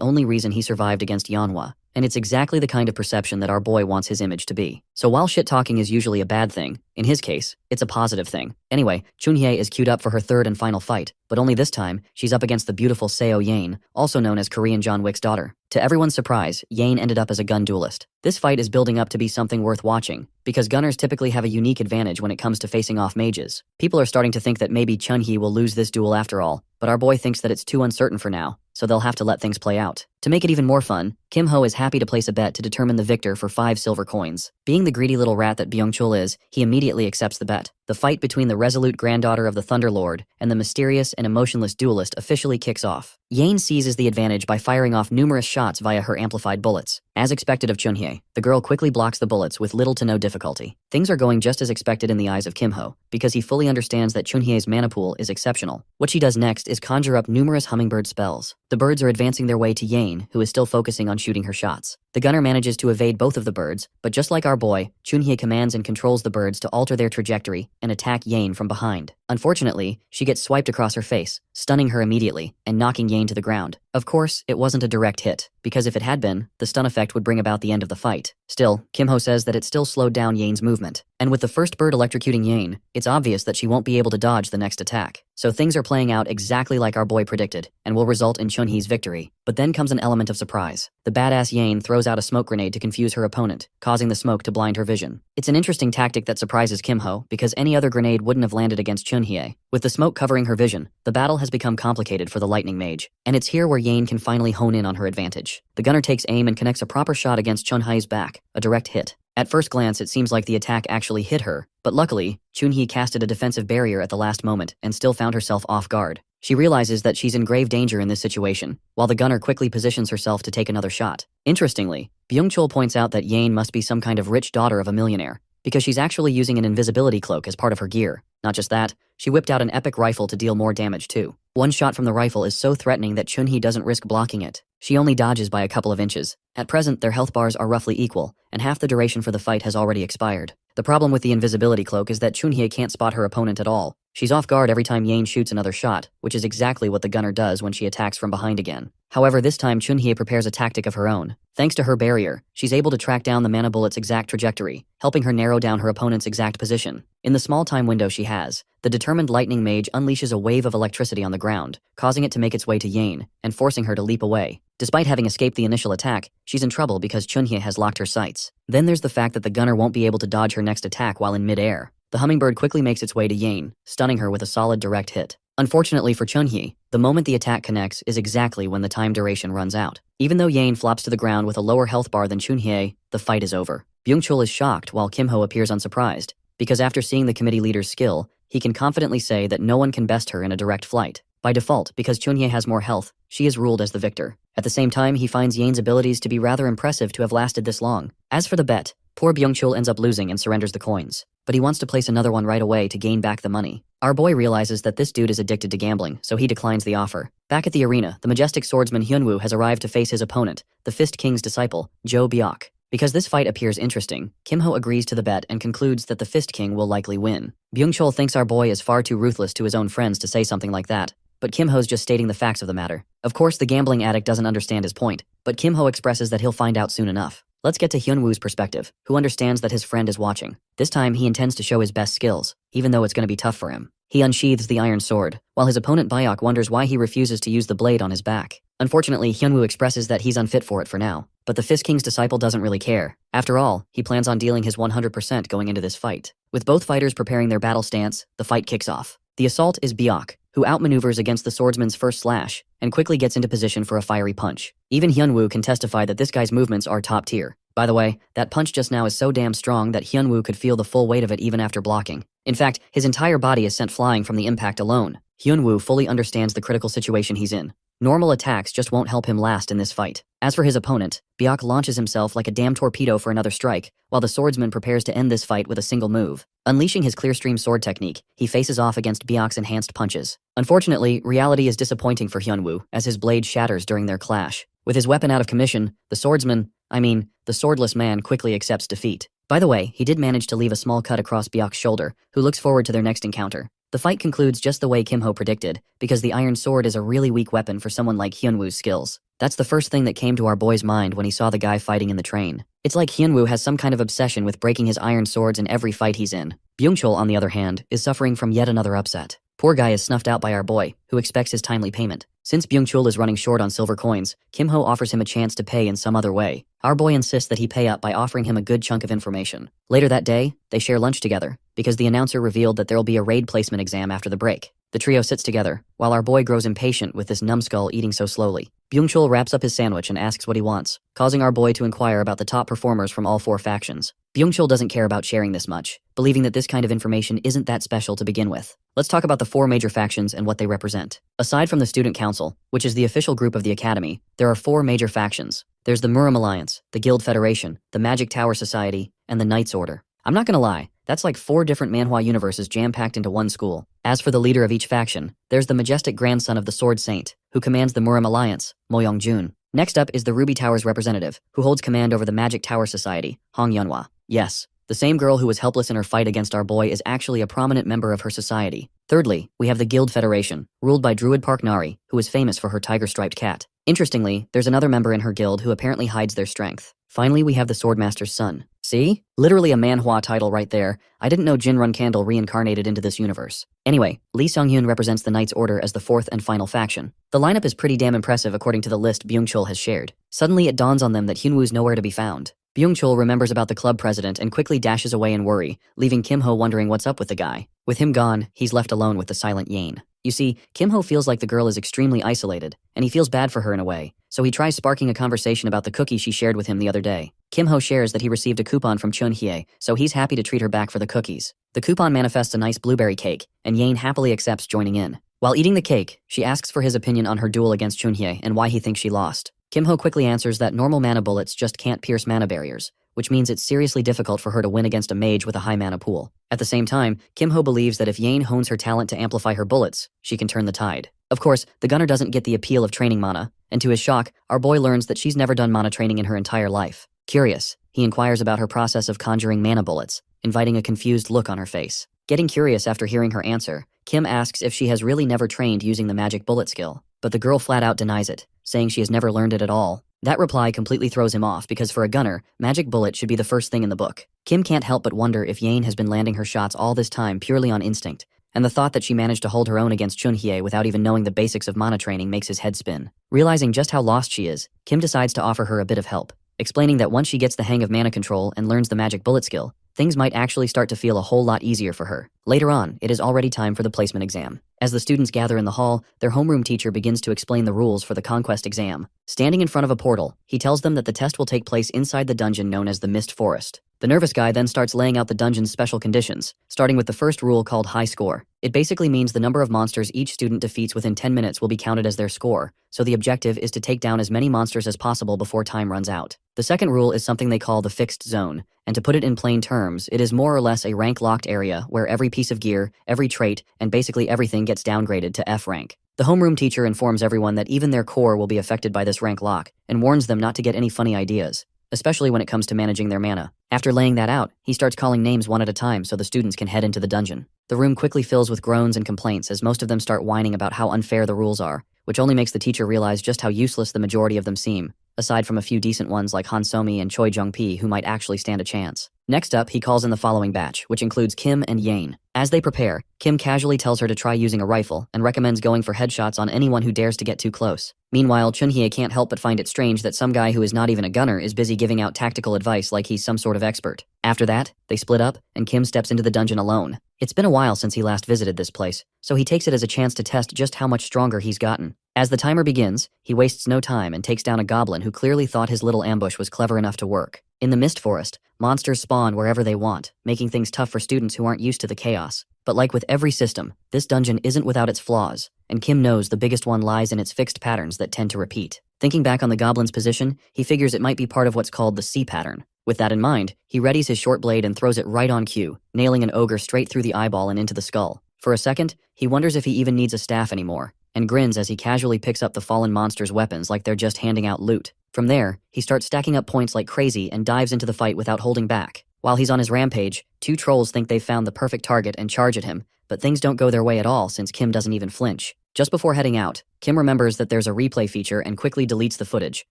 only reason he survived against Manhwa, and it's exactly the kind of perception that our boy wants his image to be. So while shit-talking is usually a bad thing, in his case, it's a positive thing. Anyway, Chun-hye is queued up for her third and final fight, but only this time, she's up against the beautiful Seo Yane, also known as Korean John Wick's daughter. To everyone's surprise, Yane ended up as a gun duelist. This fight is building up to be something worth watching, because gunners typically have a unique advantage when it comes to facing off mages. People are starting to think that maybe Chun-hye will lose this duel after all, but our boy thinks that it's too uncertain for now, so they'll have to let things play out. To make it even more fun, Kim-ho is happy to place a bet to determine the victor for 5 silver coins. Being the greedy little rat that Byung-chul is, he immediately accepts the bet. The fight between the resolute granddaughter of the Thunderlord and the mysterious and emotionless duelist officially kicks off. Yane seizes the advantage by firing off numerous shots via her amplified bullets. As expected of Chun-hye, the girl quickly blocks the bullets with little to no difficulty. Things are going just as expected in the eyes of Kim-ho, because he fully understands that Chun-hye's mana pool is exceptional. What she does next is conjure up numerous hummingbird spells. The birds are advancing their way to Yane, who is still focusing on shooting her shots. The gunner manages to evade both of the birds, but just like our boy, Chun-hye commands and controls the birds to alter their trajectory and attack Yane from behind. Unfortunately, she gets swiped across her face, stunning her immediately and knocking Yane to the ground. Of course, it wasn't a direct hit, because if it had been, the stun effect would bring about the end of the fight. Still, Kim-ho says that it still slowed down Yane's movement. And with the first bird electrocuting Yane, it's obvious that she won't be able to dodge the next attack. So things are playing out exactly like our boy predicted, and will result in Chun-hye's victory. But then comes an element of surprise. The badass Yane throws out a smoke grenade to confuse her opponent, causing the smoke to blind her vision. It's an interesting tactic that surprises Kim-ho, because any other grenade wouldn't have landed against Chun-hye. With the smoke covering her vision, the battle has become complicated for the lightning mage, and it's here where Yane can finally hone in on her advantage. The gunner takes aim and connects a proper shot against Chun-hye's back, a direct hit. At first glance, it seems like the attack actually hit her, but luckily, Chun-hye casted a defensive barrier at the last moment and still found herself off guard. She realizes that she's in grave danger in this situation, while the gunner quickly positions herself to take another shot. Interestingly, Byung-chul points out that Yane must be some kind of rich daughter of a millionaire, because she's actually using an invisibility cloak as part of her gear. Not just that, she whipped out an epic rifle to deal more damage too. One shot from the rifle is so threatening that Chun-hye doesn't risk blocking it. She only dodges by a couple of inches. At present, their health bars are roughly equal, and half the duration for the fight has already expired. The problem with the invisibility cloak is that Chun-hye can't spot her opponent at all. She's off guard every time Yane shoots another shot, which is exactly what the gunner does when she attacks from behind again. However, this time Chun-hye prepares a tactic of her own. Thanks to her barrier, she's able to track down the mana bullet's exact trajectory, helping her narrow down her opponent's exact position. In the small time window she has, the determined lightning mage unleashes a wave of electricity on the ground, causing it to make its way to Yane, and forcing her to leap away. Despite having escaped the initial attack, she's in trouble because Chun-hye has locked her sights. Then there's the fact that the gunner won't be able to dodge her next attack while in mid-air. The hummingbird quickly makes its way to Yane, stunning her with a solid direct hit. Unfortunately for Chun-hye, the moment the attack connects is exactly when the time duration runs out. Even though Yane flops to the ground with a lower health bar than Chun-hye, the fight is over. Byung-chul is shocked while Kim-ho appears unsurprised, because after seeing the committee leader's skill, he can confidently say that no one can best her in a direct flight. By default, because Chunhye has more health, she is ruled as the victor. At the same time, he finds Yane's abilities to be rather impressive to have lasted this long. As for the bet, poor Byung-chul ends up losing and surrenders the coins. But he wants to place another one right away to gain back the money. Our boy realizes that this dude is addicted to gambling, so he declines the offer. Back at the arena, the majestic swordsman Hyunwoo has arrived to face his opponent, the Fist King's disciple, Jo Byok. Because this fight appears interesting, Kim-ho agrees to the bet and concludes that the Fist King will likely win. Byung-chul thinks our boy is far too ruthless to his own friends to say something like that, but Kim-ho's just stating the facts of the matter. Of course, the gambling addict doesn't understand his point, but Kim-ho expresses that he'll find out soon enough. Let's get to Hyunwoo's perspective, who understands that his friend is watching. This time, he intends to show his best skills, even though it's going to be tough for him. He unsheathes the iron sword, while his opponent Byok wonders why he refuses to use the blade on his back. Unfortunately, Hyunwoo expresses that he's unfit for it for now, but the Fist King's disciple doesn't really care. After all, he plans on dealing his 100% going into this fight. With both fighters preparing their battle stance, the fight kicks off. The assault is Byok, who outmaneuvers against the swordsman's first slash, and quickly gets into position for a fiery punch. Even Hyunwoo can testify that this guy's movements are top tier. By the way, that punch just now is so damn strong that Hyunwoo could feel the full weight of it even after blocking. In fact, his entire body is sent flying from the impact alone. Hyunwoo fully understands the critical situation he's in. Normal attacks just won't help him last in this fight. As for his opponent, Byok launches himself like a damn torpedo for another strike, while the swordsman prepares to end this fight with a single move. Unleashing his clear-stream sword technique, he faces off against Byok's enhanced punches. Unfortunately, reality is disappointing for Hyunwoo, as his blade shatters during their clash. With his weapon out of commission, the swordless man quickly accepts defeat. By the way, he did manage to leave a small cut across Byok's shoulder, who looks forward to their next encounter. The fight concludes just the way Kim-ho predicted, because the iron sword is a really weak weapon for someone like Hyunwoo's skills. That's the first thing that came to our boy's mind when he saw the guy fighting in the train. It's like Hyunwoo has some kind of obsession with breaking his iron swords in every fight he's in. Byung-chul, on the other hand, is suffering from yet another upset. Poor guy is snuffed out by our boy, who expects his timely payment. Since Byung-chul is running short on silver coins, Kim-ho offers him a chance to pay in some other way. Our boy insists that he pay up by offering him a good chunk of information. Later that day, they share lunch together, because the announcer revealed that there'll be a raid placement exam after the break. The trio sits together, while our boy grows impatient with this numbskull eating so slowly. Byung-chul wraps up his sandwich and asks what he wants, causing our boy to inquire about the top performers from all 4 factions. Byung-chul doesn't care about sharing this much, believing that this kind of information isn't that special to begin with. Let's talk about the 4 major factions and what they represent. Aside from the Student Council, which is the official group of the Academy, there are 4 major factions. There's the Murim Alliance, the Guild Federation, the Magic Tower Society, and the Knights Order. I'm not gonna lie, that's like 4 different Manhwa universes jam-packed into one school. As for the leader of each faction, there's the majestic grandson of the Sword Saint, who commands the Murim Alliance, Mo Young-jun. Next up is the Ruby Tower's representative, who holds command over the Magic Tower Society, Hong Yeonhwa. Yes, the same girl who was helpless in her fight against our boy is actually a prominent member of her society. Thirdly, we have the Guild Federation, ruled by Druid Park Nari, who is famous for her tiger-striped cat. Interestingly, there's another member in her guild who apparently hides their strength. Finally, we have the Swordmaster's son. See? Literally a Manhwa title right there. I didn't know Jinrun Candle reincarnated into this universe. Anyway, Lee Sung-hyun represents the Knights Order as the 4th and final faction. The lineup is pretty damn impressive according to the list Byung-chul has shared. Suddenly it dawns on them that Hyunwoo's nowhere to be found. Byung-chul remembers about the club president and quickly dashes away in worry, leaving Kim-ho wondering what's up with the guy. With him gone, he's left alone with the silent Yane. You see, Kim-ho feels like the girl is extremely isolated, and he feels bad for her in a way, so he tries sparking a conversation about the cookie she shared with him the other day. Kim-ho shares that he received a coupon from Chun-hye, so he's happy to treat her back for the cookies. The coupon manifests a nice blueberry cake, and Yane happily accepts joining in. While eating the cake, she asks for his opinion on her duel against Chun-hye and why he thinks she lost. Kim-ho quickly answers that normal mana bullets just can't pierce mana barriers, which means it's seriously difficult for her to win against a mage with a high mana pool. At the same time, Kim-ho believes that if Yane hones her talent to amplify her bullets, she can turn the tide. Of course, the gunner doesn't get the appeal of training mana, and to his shock, our boy learns that she's never done mana training in her entire life. Curious, he inquires about her process of conjuring mana bullets, inviting a confused look on her face. Getting curious after hearing her answer, Kim asks if she has really never trained using the magic bullet skill, but the girl flat out denies it, saying she has never learned it at all. That reply completely throws him off because for a gunner, magic bullet should be the first thing in the book. Kim can't help but wonder if Yane has been landing her shots all this time purely on instinct, and the thought that she managed to hold her own against Chun-hye without even knowing the basics of mana training makes his head spin. Realizing just how lost she is, Kim decides to offer her a bit of help, explaining that once she gets the hang of mana control and learns the magic bullet skill, things might actually start to feel a whole lot easier for her. Later on, it is already time for the placement exam. As the students gather in the hall, their homeroom teacher begins to explain the rules for the conquest exam. Standing in front of a portal, he tells them that the test will take place inside the dungeon known as the Mist Forest. The nervous guy then starts laying out the dungeon's special conditions, starting with the first rule called high score. It basically means the number of monsters each student defeats within 10 minutes will be counted as their score, so the objective is to take down as many monsters as possible before time runs out. The second rule is something they call the fixed zone, and to put it in plain terms, it is more or less a rank-locked area where every piece of gear, every trait, and basically everything gets downgraded to F rank. The homeroom teacher informs everyone that even their core will be affected by this rank lock, and warns them not to get any funny ideas, especially when it comes to managing their mana. After laying that out, he starts calling names one at a time so the students can head into the dungeon. The room quickly fills with groans and complaints as most of them start whining about how unfair the rules are, which only makes the teacher realize just how useless the majority of them seem, aside from a few decent ones like Hansomi and Choi Jung-pi who might actually stand a chance. Next up, he calls in the following batch, which includes Kim and Yane. As they prepare, Kim casually tells her to try using a rifle and recommends going for headshots on anyone who dares to get too close. Meanwhile, Chunhye can't help but find it strange that some guy who is not even a gunner is busy giving out tactical advice like he's some sort of expert. After that, they split up, and Kim steps into the dungeon alone. It's been a while since he last visited this place, so he takes it as a chance to test just how much stronger he's gotten. As the timer begins, he wastes no time and takes down a goblin who clearly thought his little ambush was clever enough to work. In the Mist Forest, monsters spawn wherever they want, making things tough for students who aren't used to the chaos. But like with every system, this dungeon isn't without its flaws, and Kim knows the biggest one lies in its fixed patterns that tend to repeat. Thinking back on the goblin's position, he figures it might be part of what's called the C pattern. With that in mind, he readies his short blade and throws it right on cue, nailing an ogre straight through the eyeball and into the skull. For a second, he wonders if he even needs a staff anymore, and grins as he casually picks up the fallen monster's weapons like they're just handing out loot. From there, he starts stacking up points like crazy and dives into the fight without holding back. While he's on his rampage, two trolls think they've found the perfect target and charge at him, but things don't go their way at all since Kim doesn't even flinch. Just before heading out, Kim remembers that there's a replay feature and quickly deletes the footage,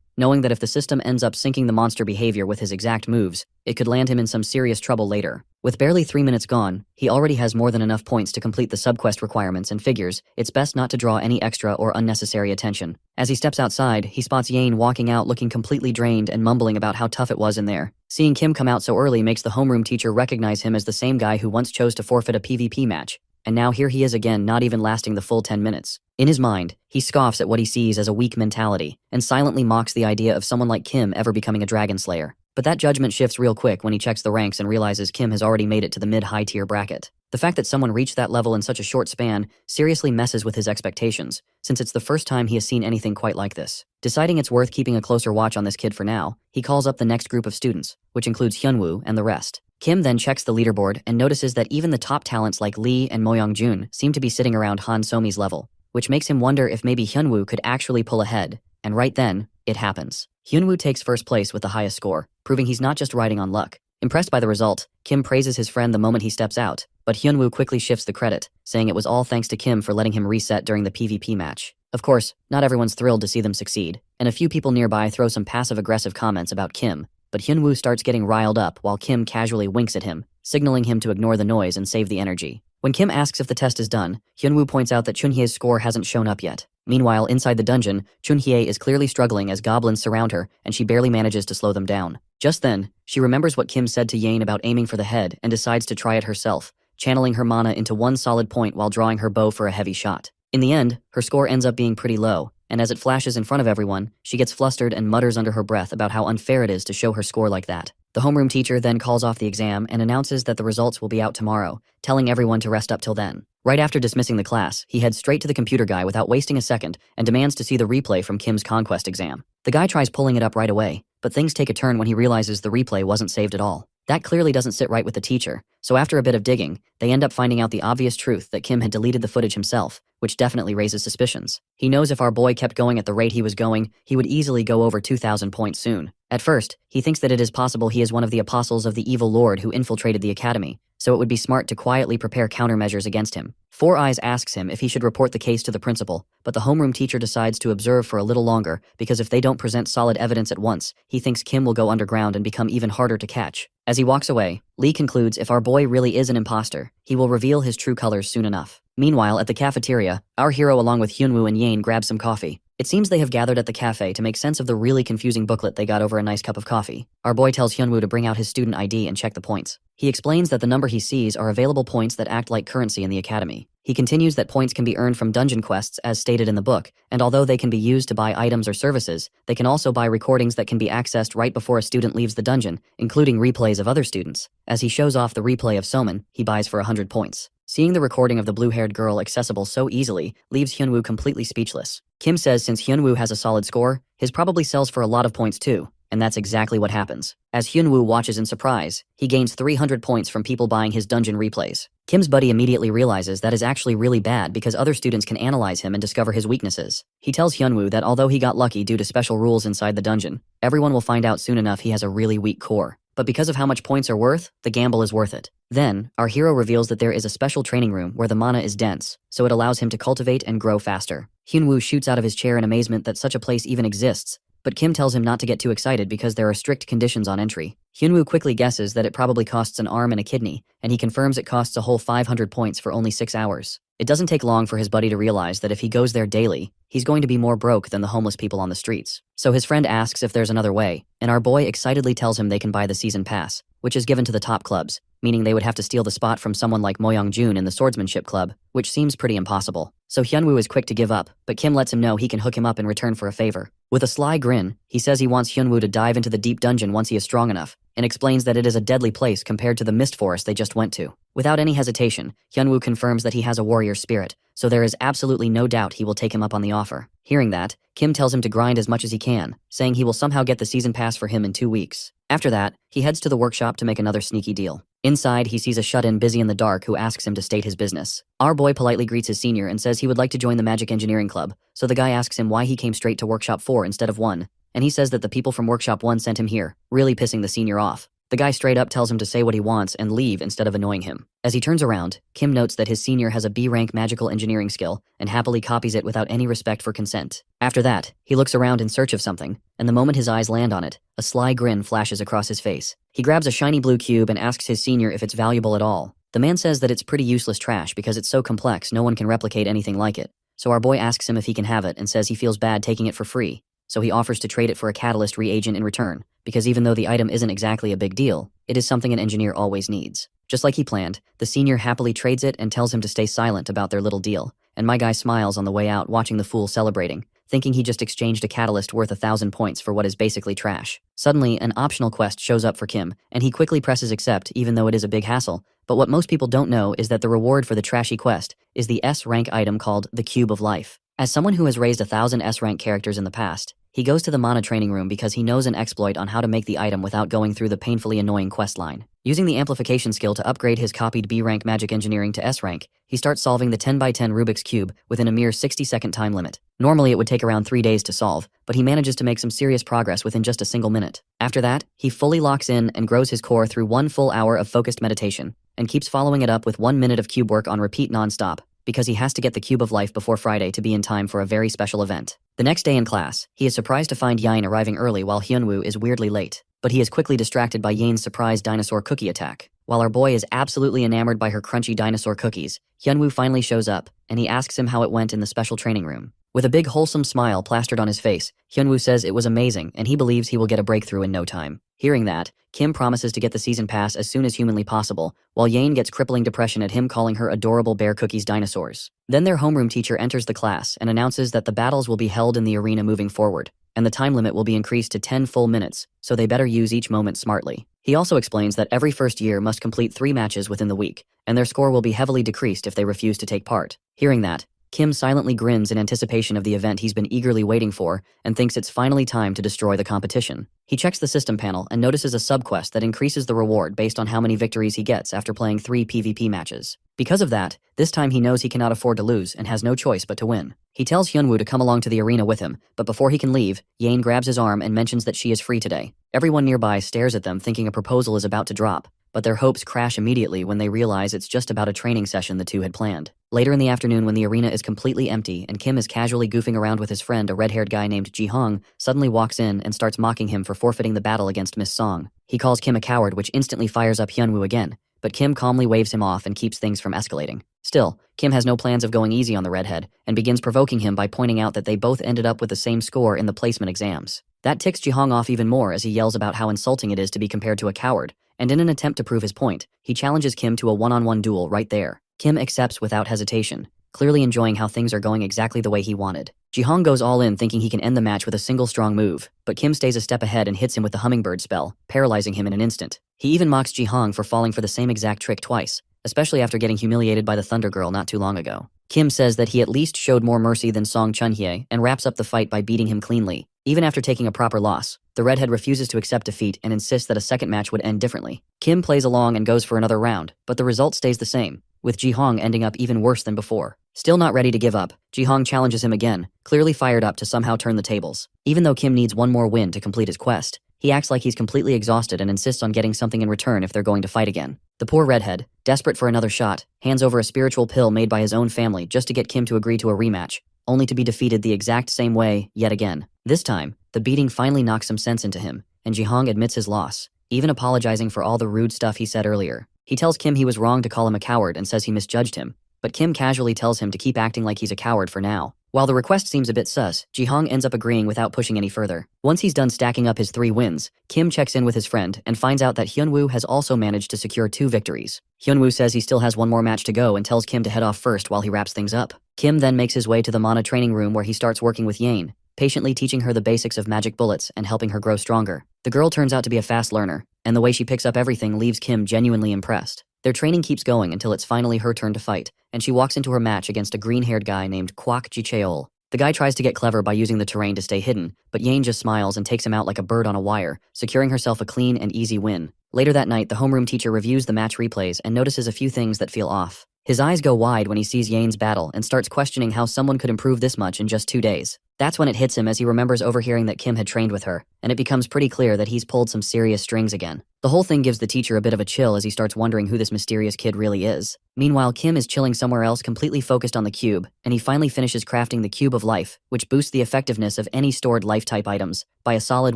knowing that if the system ends up syncing the monster behavior with his exact moves, it could land him in some serious trouble later. With barely 3 minutes gone, he already has more than enough points to complete the subquest requirements and figures it's best not to draw any extra or unnecessary attention. As he steps outside, he spots Yane walking out looking completely drained and mumbling about how tough it was in there. Seeing Kim come out so early makes the homeroom teacher recognize him as the same guy who once chose to forfeit a PvP match. And now here he is again, not even lasting the full 10 minutes. In his mind, he scoffs at what he sees as a weak mentality, and silently mocks the idea of someone like Kim ever becoming a dragon slayer. But that judgment shifts real quick when he checks the ranks and realizes Kim has already made it to the mid-high tier bracket. The fact that someone reached that level in such a short span seriously messes with his expectations, since it's the first time he has seen anything quite like this. Deciding it's worth keeping a closer watch on this kid for now, he calls up the next group of students, which includes Hyunwoo and the rest. Kim then checks the leaderboard and notices that even the top talents like Lee and Moyoung-jun seem to be sitting around Han Somi's level, which makes him wonder if maybe Hyunwoo could actually pull ahead, and right then, it happens. Hyunwoo takes first place with the highest score, proving he's not just riding on luck. Impressed by the result, Kim praises his friend the moment he steps out, but Hyunwoo quickly shifts the credit, saying it was all thanks to Kim for letting him reset during the PvP match. Of course, not everyone's thrilled to see them succeed, and a few people nearby throw some passive-aggressive comments about Kim, but Hyunwoo starts getting riled up while Kim casually winks at him, signaling him to ignore the noise and save the energy. When Kim asks if the test is done, Hyunwoo points out that Chunhye's score hasn't shown up yet. Meanwhile, inside the dungeon, Chunhye is clearly struggling as goblins surround her, and she barely manages to slow them down. Just then, she remembers what Kim said to Yane about aiming for the head and decides to try it herself, channeling her mana into one solid point while drawing her bow for a heavy shot. In the end, her score ends up being pretty low, and as it flashes in front of everyone, she gets flustered and mutters under her breath about how unfair it is to show her score like that. The homeroom teacher then calls off the exam and announces that the results will be out tomorrow, telling everyone to rest up till then. Right after dismissing the class, he heads straight to the computer guy without wasting a second and demands to see the replay from Kim's conquest exam. The guy tries pulling it up right away, but things take a turn when he realizes the replay wasn't saved at all. That clearly doesn't sit right with the teacher, so after a bit of digging, they end up finding out the obvious truth that Kim had deleted the footage himself, which definitely raises suspicions. He knows if our boy kept going at the rate he was going, he would easily go over 2,000 points soon. At first, he thinks that it is possible he is one of the apostles of the evil lord who infiltrated the academy, so it would be smart to quietly prepare countermeasures against him. Four Eyes asks him if he should report the case to the principal, but the homeroom teacher decides to observe for a little longer because if they don't present solid evidence at once, he thinks Kim will go underground and become even harder to catch. As he walks away, Lee concludes if our boy really is an imposter, he will reveal his true colors soon enough. Meanwhile, at the cafeteria, our hero along with Hyunwoo and Yane grab some coffee. It seems they have gathered at the cafe to make sense of the really confusing booklet they got over a nice cup of coffee. Our boy tells Hyunwoo to bring out his student ID and check the points. He explains that the number he sees are available points that act like currency in the academy. He continues that points can be earned from dungeon quests as stated in the book, and although they can be used to buy items or services, they can also buy recordings that can be accessed right before a student leaves the dungeon, including replays of other students. As he shows off the replay of Soman, he buys for 100 points. Seeing the recording of the blue-haired girl accessible so easily leaves Hyunwoo completely speechless. Kim says since Hyunwoo has a solid score, his probably sells for a lot of points too. And that's exactly what happens. As Hyunwoo watches in surprise, he gains 300 points from people buying his dungeon replays. Kim's buddy immediately realizes that is actually really bad because other students can analyze him and discover his weaknesses. He tells Hyunwoo that although he got lucky due to special rules inside the dungeon, everyone will find out soon enough he has a really weak core. But because of how much points are worth, the gamble is worth it. Then, our hero reveals that there is a special training room where the mana is dense, so it allows him to cultivate and grow faster. Hyunwoo shoots out of his chair in amazement that such a place even exists, but Kim tells him not to get too excited because there are strict conditions on entry. Hyunwoo quickly guesses that it probably costs an arm and a kidney, and he confirms it costs a whole 500 points for only 6 hours. It doesn't take long for his buddy to realize that if he goes there daily, he's going to be more broke than the homeless people on the streets. So his friend asks if there's another way, and our boy excitedly tells him they can buy the season pass, which is given to the top clubs, meaning they would have to steal the spot from someone like Moyoung-jun in the swordsmanship club, which seems pretty impossible. So Hyunwoo is quick to give up, but Kim lets him know he can hook him up in return for a favor. With a sly grin, he says he wants Hyunwoo to dive into the deep dungeon once he is strong enough, and explains that it is a deadly place compared to the mist forest they just went to. Without any hesitation, Hyunwoo confirms that he has a warrior spirit, so there is absolutely no doubt he will take him up on the offer. Hearing that, Kim tells him to grind as much as he can, saying he will somehow get the season pass for him in 2 weeks. After that, he heads to the workshop to make another sneaky deal. Inside, he sees a shut-in busy in the dark who asks him to state his business. Our boy politely greets his senior and says he would like to join the Magic Engineering Club, so the guy asks him why he came straight to Workshop 4 instead of 1, and he says that the people from Workshop 1 sent him here, really pissing the senior off. The guy straight up tells him to say what he wants and leave instead of annoying him. As he turns around, Kim notes that his senior has a B-rank magical engineering skill and happily copies it without any respect for consent. After that, he looks around in search of something, and the moment his eyes land on it, a sly grin flashes across his face. He grabs a shiny blue cube and asks his senior if it's valuable at all. The man says that it's pretty useless trash because it's so complex no one can replicate anything like it. So our boy asks him if he can have it and says he feels bad taking it for free. So he offers to trade it for a catalyst reagent in return, because even though the item isn't exactly a big deal, it is something an engineer always needs. Just like he planned, the senior happily trades it and tells him to stay silent about their little deal, and my guy smiles on the way out watching the fool celebrating, thinking he just exchanged a catalyst worth 1,000 points for what is basically trash. Suddenly, an optional quest shows up for Kim, and he quickly presses accept even though it is a big hassle, but what most people don't know is that the reward for the trashy quest is the S-rank item called the Cube of Life. As someone who has raised 1,000 S-rank characters in the past, he goes to the mana training room because he knows an exploit on how to make the item without going through the painfully annoying quest line. Using the amplification skill to upgrade his copied B-rank magic engineering to S-rank, he starts solving the 10x10 Rubik's Cube within a mere 60-second time limit. Normally it would take around 3 days to solve, but he manages to make some serious progress within just a single minute. After that, he fully locks in and grows his core through 1 full hour of focused meditation, and keeps following it up with 1 minute of cube work on repeat non-stop, because he has to get the Cube of Life before Friday to be in time for a very special event. The next day in class, he is surprised to find Yain arriving early while Hyunwoo is weirdly late, but he is quickly distracted by Yain's surprise dinosaur cookie attack. While our boy is absolutely enamored by her crunchy dinosaur cookies, Hyunwoo finally shows up, and he asks him how it went in the special training room. With a big wholesome smile plastered on his face, Hyunwoo says it was amazing and he believes he will get a breakthrough in no time. Hearing that, Kim promises to get the season pass as soon as humanly possible, while Yain gets crippling depression at him calling her adorable bear cookies dinosaurs. Then their homeroom teacher enters the class and announces that the battles will be held in the arena moving forward, and the time limit will be increased to 10 full minutes, so they better use each moment smartly. He also explains that every first year must complete 3 matches within the week, and their score will be heavily decreased if they refuse to take part. Hearing that, Kim silently grins in anticipation of the event he's been eagerly waiting for and thinks it's finally time to destroy the competition. He checks the system panel and notices a subquest that increases the reward based on how many victories he gets after playing 3 PvP matches. Because of that, this time he knows he cannot afford to lose and has no choice but to win. He tells Hyunwoo to come along to the arena with him, but before he can leave, Yain grabs his arm and mentions that she is free today. Everyone nearby stares at them thinking a proposal is about to drop, but their hopes crash immediately when they realize it's just about a training session the two had planned. Later in the afternoon, when the arena is completely empty and Kim is casually goofing around with his friend, a red-haired guy named Ji-hong suddenly walks in and starts mocking him for forfeiting the battle against Miss Song. He calls Kim a coward, which instantly fires up Hyunwoo again, but Kim calmly waves him off and keeps things from escalating. Still, Kim has no plans of going easy on the redhead and begins provoking him by pointing out that they both ended up with the same score in the placement exams. That ticks Ji-hong off even more as he yells about how insulting it is to be compared to a coward, and in an attempt to prove his point, he challenges Kim to a one-on-one duel right there. Kim accepts without hesitation, clearly enjoying how things are going exactly the way he wanted. Ji-hong goes all in thinking he can end the match with a single strong move, but Kim stays a step ahead and hits him with the hummingbird spell, paralyzing him in an instant. He even mocks Ji-hong for falling for the same exact trick twice, especially after getting humiliated by the Thunder Girl not too long ago. Kim says that he at least showed more mercy than Song Chunhye and wraps up the fight by beating him cleanly. Even after taking a proper loss, the redhead refuses to accept defeat and insists that a second match would end differently. Kim plays along and goes for another round, but the result stays the same, with Ji-hong ending up even worse than before. Still not ready to give up, Ji-hong challenges him again, clearly fired up to somehow turn the tables. Even though Kim needs one more win to complete his quest, he acts like he's completely exhausted and insists on getting something in return if they're going to fight again. The poor redhead, desperate for another shot, hands over a spiritual pill made by his own family just to get Kim to agree to a rematch, only to be defeated the exact same way, yet again. This time, the beating finally knocks some sense into him, and Ji-hong admits his loss, even apologizing for all the rude stuff he said earlier. He tells Kim he was wrong to call him a coward and says he misjudged him, but Kim casually tells him to keep acting like he's a coward for now. While the request seems a bit sus, Ji-hong ends up agreeing without pushing any further. Once he's done stacking up his 3 wins, Kim checks in with his friend and finds out that Hyunwoo has also managed to secure 2 victories. Hyunwoo says he still has one more match to go and tells Kim to head off first while he wraps things up. Kim then makes his way to the Mana training room where he starts working with Yane, patiently teaching her the basics of magic bullets and helping her grow stronger. The girl turns out to be a fast learner, and the way she picks up everything leaves Kim genuinely impressed. Their training keeps going until it's finally her turn to fight, and she walks into her match against a green-haired guy named Kwak Ji-cheol. The guy tries to get clever by using the terrain to stay hidden, but Yane just smiles and takes him out like a bird on a wire, securing herself a clean and easy win. Later that night, the homeroom teacher reviews the match replays and notices a few things that feel off. His eyes go wide when he sees Yane's battle and starts questioning how someone could improve this much in just 2 days. That's when it hits him as he remembers overhearing that Kim had trained with her, and it becomes pretty clear that he's pulled some serious strings again. The whole thing gives the teacher a bit of a chill as he starts wondering who this mysterious kid really is. Meanwhile, Kim is chilling somewhere else completely focused on the cube, and he finally finishes crafting the Cube of Life, which boosts the effectiveness of any stored life-type items by a solid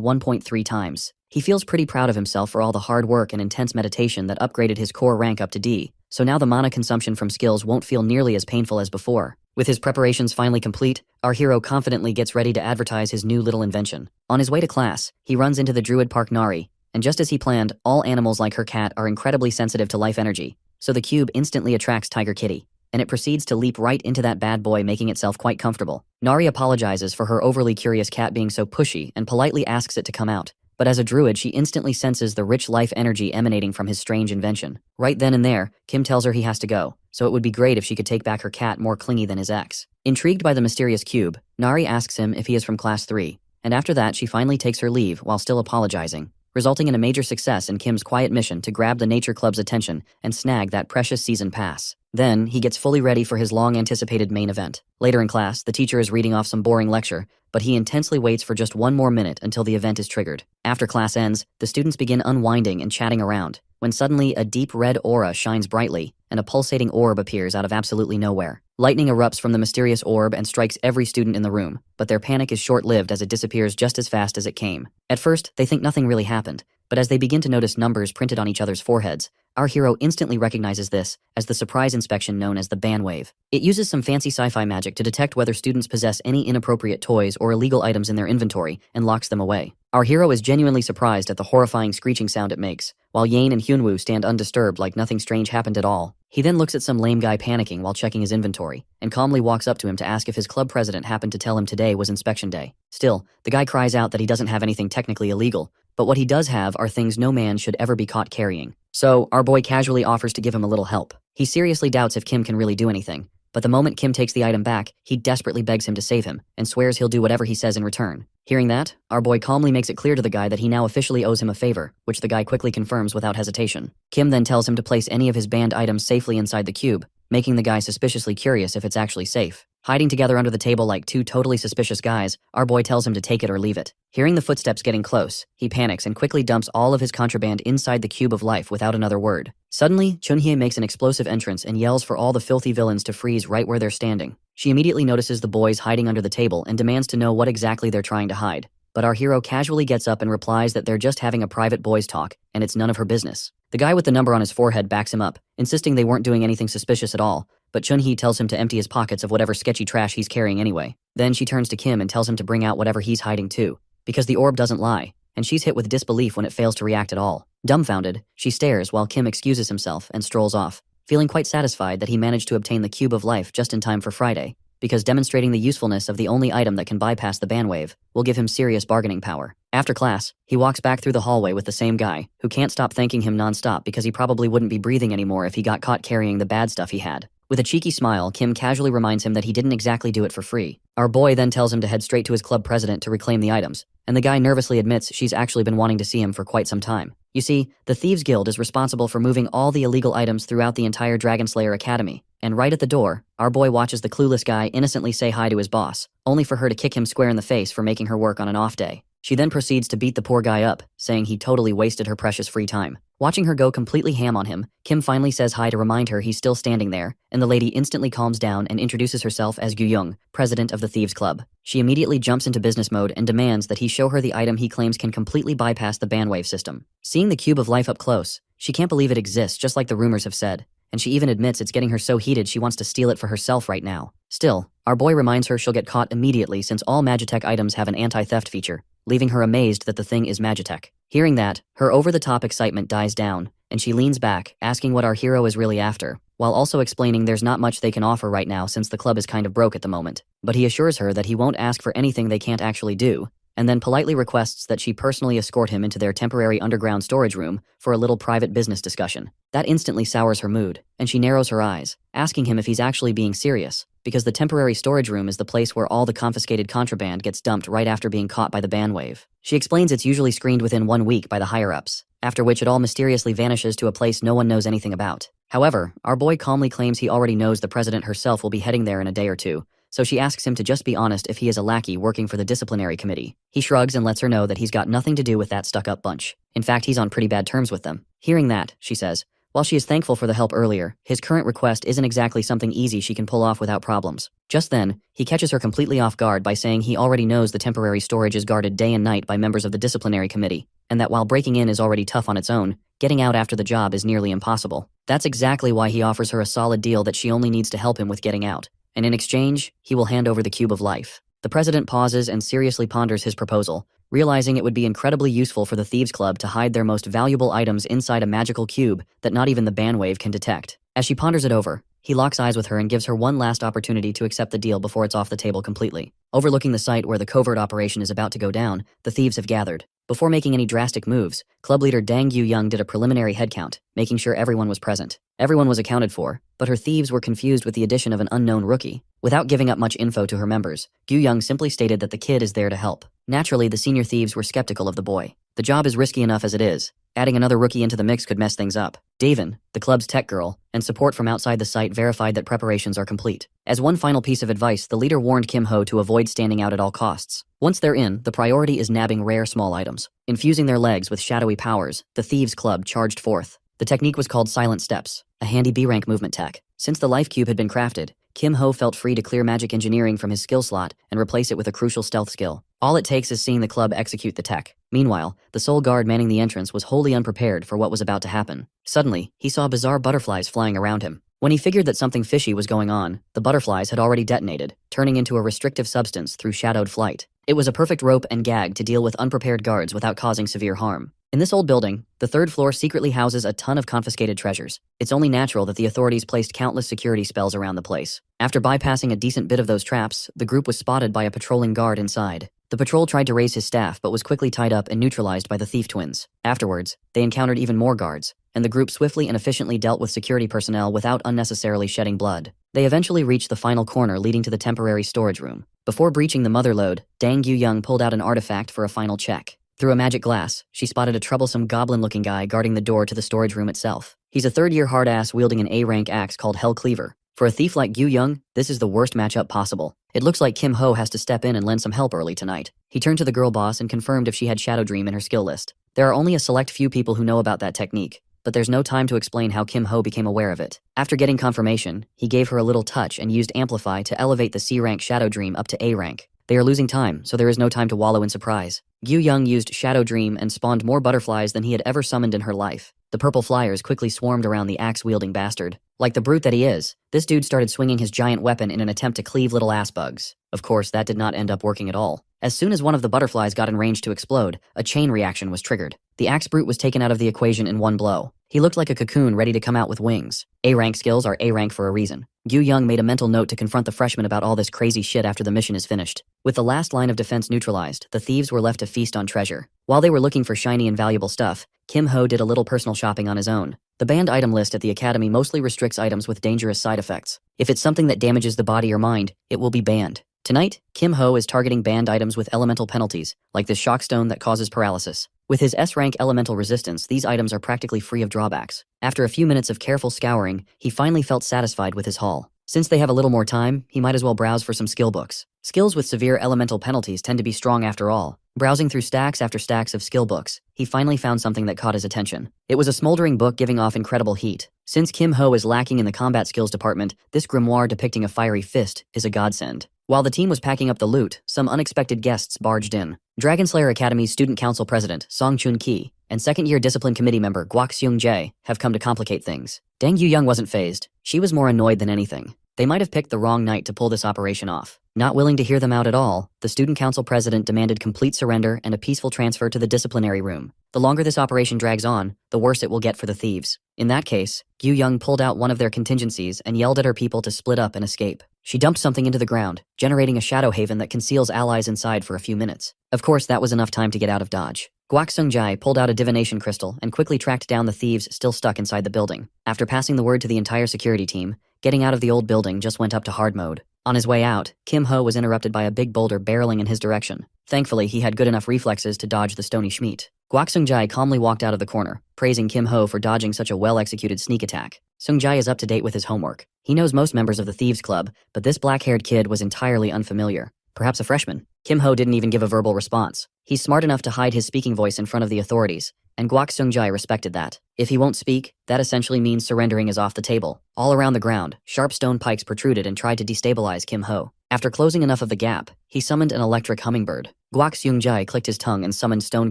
1.3 times. He feels pretty proud of himself for all the hard work and intense meditation that upgraded his core rank up to D, so now the mana consumption from skills won't feel nearly as painful as before. With his preparations finally complete, our hero confidently gets ready to advertise his new little invention. On his way to class, he runs into the Druid Park Nari, and just as he planned, all animals like her cat are incredibly sensitive to life energy, so the cube instantly attracts Tiger Kitty, and it proceeds to leap right into that bad boy, making itself quite comfortable. Nari apologizes for her overly curious cat being so pushy and politely asks it to come out. But as a druid, she instantly senses the rich life energy emanating from his strange invention. Right then and there, Kim tells her he has to go, so it would be great if she could take back her cat more clingy than his ex. Intrigued by the mysterious cube, Nari asks him if he is from class 3, and after that she finally takes her leave while still apologizing, resulting in a major success in Kim's quiet mission to grab the nature club's attention and snag that precious season pass. Then, he gets fully ready for his long-anticipated main event. Later in class, the teacher is reading off some boring lecture, but he intensely waits for just 1 more minute until the event is triggered. After class ends, the students begin unwinding and chatting around, when suddenly a deep red aura shines brightly, and a pulsating orb appears out of absolutely nowhere. Lightning erupts from the mysterious orb and strikes every student in the room, but their panic is short-lived as it disappears just as fast as it came. At first, they think nothing really happened, but as they begin to notice numbers printed on each other's foreheads, our hero instantly recognizes this as the surprise inspection known as the ban wave. It uses some fancy sci-fi magic to detect whether students possess any inappropriate toys or illegal items in their inventory and locks them away. Our hero is genuinely surprised at the horrifying screeching sound it makes, while Yane and Hyunwoo stand undisturbed like nothing strange happened at all. He then looks at some lame guy panicking while checking his inventory, and calmly walks up to him to ask if his club president happened to tell him today was inspection day. Still, the guy cries out that he doesn't have anything technically illegal, but what he does have are things no man should ever be caught carrying. So, our boy casually offers to give him a little help. He seriously doubts if Kim can really do anything, but the moment Kim takes the item back, he desperately begs him to save him, and swears he'll do whatever he says in return. Hearing that, our boy calmly makes it clear to the guy that he now officially owes him a favor, which the guy quickly confirms without hesitation. Kim then tells him to place any of his banned items safely inside the cube, making the guy suspiciously curious if it's actually safe. Hiding together under the table like 2 totally suspicious guys, our boy tells him to take it or leave it. Hearing the footsteps getting close, he panics and quickly dumps all of his contraband inside the Cube of Life without another word. Suddenly, Chunhye makes an explosive entrance and yells for all the filthy villains to freeze right where they're standing. She immediately notices the boys hiding under the table and demands to know what exactly they're trying to hide. But our hero casually gets up and replies that they're just having a private boys' talk, and it's none of her business. The guy with the number on his forehead backs him up, insisting they weren't doing anything suspicious at all, but Chunhye tells him to empty his pockets of whatever sketchy trash he's carrying anyway. Then she turns to Kim and tells him to bring out whatever he's hiding too, because the orb doesn't lie, and she's hit with disbelief when it fails to react at all. Dumbfounded, she stares while Kim excuses himself and strolls off. feeling quite satisfied that he managed to obtain the Cube of Life just in time for Friday, because demonstrating the usefulness of the only item that can bypass the bandwave will give him serious bargaining power. After class, he walks back through the hallway with the same guy, who can't stop thanking him nonstop because he probably wouldn't be breathing anymore if he got caught carrying the bad stuff he had. With a cheeky smile, Kim casually reminds him that he didn't exactly do it for free. Our boy then tells him to head straight to his club president to reclaim the items, and the guy nervously admits she's actually been wanting to see him for quite some time. You see, the Thieves Guild is responsible for moving all the illegal items throughout the entire Dragon Slayer Academy, and right at the door, our boy watches the clueless guy innocently say hi to his boss, only for her to kick him square in the face for making her work on an off day. She then proceeds to beat the poor guy up, saying he totally wasted her precious free time. Watching her go completely ham on him, Kim finally says hi to remind her he's still standing there, and the lady instantly calms down and introduces herself as Gu-young, president of the Thieves Club. She immediately jumps into business mode and demands that he show her the item he claims can completely bypass the bandwave system. Seeing the Cube of Life up close, she can't believe it exists just like the rumors have said, and she even admits it's getting her so heated she wants to steal it for herself right now. Still, our boy reminds her she'll get caught immediately since all Magitech items have an anti-theft feature, leaving her amazed that the thing is Magitech. Hearing that, her over-the-top excitement dies down, and she leans back, asking what our hero is really after, while also explaining there's not much they can offer right now since the club is kind of broke at the moment. But he assures her that he won't ask for anything they can't actually do, and then politely requests that she personally escort him into their temporary underground storage room for a little private business discussion. That instantly sours her mood, and she narrows her eyes, asking him if he's actually being serious, because the temporary storage room is the place where all the confiscated contraband gets dumped right after being caught by the bandwave. She explains it's usually screened within 1 week by the higher-ups, after which it all mysteriously vanishes to a place no one knows anything about. However, our boy calmly claims he already knows the president herself will be heading there in a day or two, so she asks him to just be honest if he is a lackey working for the disciplinary committee. He shrugs and lets her know that he's got nothing to do with that stuck-up bunch. In fact, he's on pretty bad terms with them. Hearing that, she says, while she is thankful for the help earlier, his current request isn't exactly something easy she can pull off without problems. Just then, he catches her completely off guard by saying he already knows the temporary storage is guarded day and night by members of the disciplinary committee, and that while breaking in is already tough on its own, getting out after the job is nearly impossible. That's exactly why he offers her a solid deal that she only needs to help him with getting out, and in exchange, he will hand over the Cube of Life. The president pauses and seriously ponders his proposal, realizing it would be incredibly useful for the Thieves Club to hide their most valuable items inside a magical cube that not even the bandwave can detect. As she ponders it over, he locks eyes with her and gives her one last opportunity to accept the deal before it's off the table completely. Overlooking the site where the covert operation is about to go down, the thieves have gathered. Before making any drastic moves, club leader Dang Yu-young did a preliminary headcount, making sure everyone was present. Everyone was accounted for, but her thieves were confused with the addition of an unknown rookie. Without giving up much info to her members, Yu-young simply stated that the kid is there to help. Naturally, the senior thieves were skeptical of the boy. The job is risky enough as it is. Adding another rookie into the mix could mess things up. Davin, the club's tech girl, and support from outside the site verified that preparations are complete. As one final piece of advice, the leader warned Kim Ho to avoid standing out at all costs. Once they're in, the priority is nabbing rare small items. Infusing their legs with shadowy powers, the Thieves Club charged forth. The technique was called Silent Steps, a handy B-rank movement tech. Since the Life Cube had been crafted, Kim Ho felt free to clear magic engineering from his skill slot and replace it with a crucial stealth skill. All it takes is seeing the club execute the tech. Meanwhile, the sole guard manning the entrance was wholly unprepared for what was about to happen. Suddenly, he saw bizarre butterflies flying around him. When he figured that something fishy was going on, the butterflies had already detonated, turning into a restrictive substance through shadowed flight. It was a perfect rope and gag to deal with unprepared guards without causing severe harm. In this old building, the third floor secretly houses a ton of confiscated treasures. It's only natural that the authorities placed countless security spells around the place. After bypassing a decent bit of those traps, the group was spotted by a patrolling guard inside. The patrol tried to raise his staff but was quickly tied up and neutralized by the thief twins. Afterwards, they encountered even more guards, and the group swiftly and efficiently dealt with security personnel without unnecessarily shedding blood. They eventually reached the final corner leading to the temporary storage room. Before breaching the mother lode, Dang Yu-young pulled out an artifact for a final check. Through a magic glass, she spotted a troublesome goblin-looking guy guarding the door to the storage room itself. He's a third-year hard-ass wielding an A-rank axe called Hell Cleaver. For a thief like Yu-young, this is the worst matchup possible. It looks like Kim Ho has to step in and lend some help early tonight. He turned to the girl boss and confirmed if she had Shadow Dream in her skill list. There are only a select few people who know about that technique, but there's no time to explain how Kim Ho became aware of it. After getting confirmation, he gave her a little touch and used Amplify to elevate the C-rank Shadow Dream up to A-rank. They are losing time, so there is no time to wallow in surprise. Yu-young used Shadow Dream and spawned more butterflies than he had ever summoned in her life. The purple flyers quickly swarmed around the axe-wielding bastard. Like the brute that he is, this dude started swinging his giant weapon in an attempt to cleave little ass bugs. Of course, that did not end up working at all. As soon as one of the butterflies got in range to explode, a chain reaction was triggered. The axe brute was taken out of the equation in one blow. He looked like a cocoon ready to come out with wings. A-rank skills are A-rank for a reason. Gyu Young made a mental note to confront the freshman about all this crazy shit after the mission is finished. With the last line of defense neutralized, the thieves were left to feast on treasure. While they were looking for shiny and valuable stuff, Kim Ho did a little personal shopping on his own. The banned item list at the academy mostly restricts items with dangerous side effects. If it's something that damages the body or mind, it will be banned. Tonight, Kim Ho is targeting banned items with elemental penalties, like this shock stone that causes paralysis. With his S-rank elemental resistance, these items are practically free of drawbacks. After a few minutes of careful scouring, he finally felt satisfied with his haul. Since they have a little more time, he might as well browse for some skill books. Skills with severe elemental penalties tend to be strong after all. Browsing through stacks after stacks of skill books, he finally found something that caught his attention. It was a smoldering book giving off incredible heat. Since Kim Ho is lacking in the combat skills department, this grimoire depicting a fiery fist is a godsend. While the team was packing up the loot, some unexpected guests barged in. Dragonslayer Academy's Student Council President, Song Chun-ki, and second-year Discipline Committee member Guak Seung-jae have come to complicate things. Dang Yu Young wasn't fazed. She was more annoyed than anything. They might have picked the wrong night to pull this operation off. Not willing to hear them out at all, the Student Council President demanded complete surrender and a peaceful transfer to the disciplinary room. The longer this operation drags on, the worse it will get for the thieves. In that case, Gyu Young pulled out one of their contingencies and yelled at her people to split up and escape. She dumped something into the ground, generating a shadow haven that conceals allies inside for a few minutes. Of course, that was enough time to get out of dodge. Guak Seung-jae pulled out a divination crystal and quickly tracked down the thieves still stuck inside the building. After passing the word to the entire security team, getting out of the old building just went up to hard mode. On his way out, Kim Ho was interrupted by a big boulder barreling in his direction. Thankfully, he had good enough reflexes to dodge the stony schmeat. Guak Seung-jae calmly walked out of the corner, praising Kim Ho for dodging such a well-executed sneak attack. Seung-jae is up to date with his homework. He knows most members of the Thieves Club, but this black-haired kid was entirely unfamiliar. Perhaps a freshman. Kim Ho didn't even give a verbal response. He's smart enough to hide his speaking voice in front of the authorities, and Guak Seung-jae respected that. If he won't speak, that essentially means surrendering is off the table. All around the ground, sharp stone pikes protruded and tried to destabilize Kim Ho. After closing enough of the gap, he summoned an electric hummingbird. Guak Seung-jae clicked his tongue and summoned stone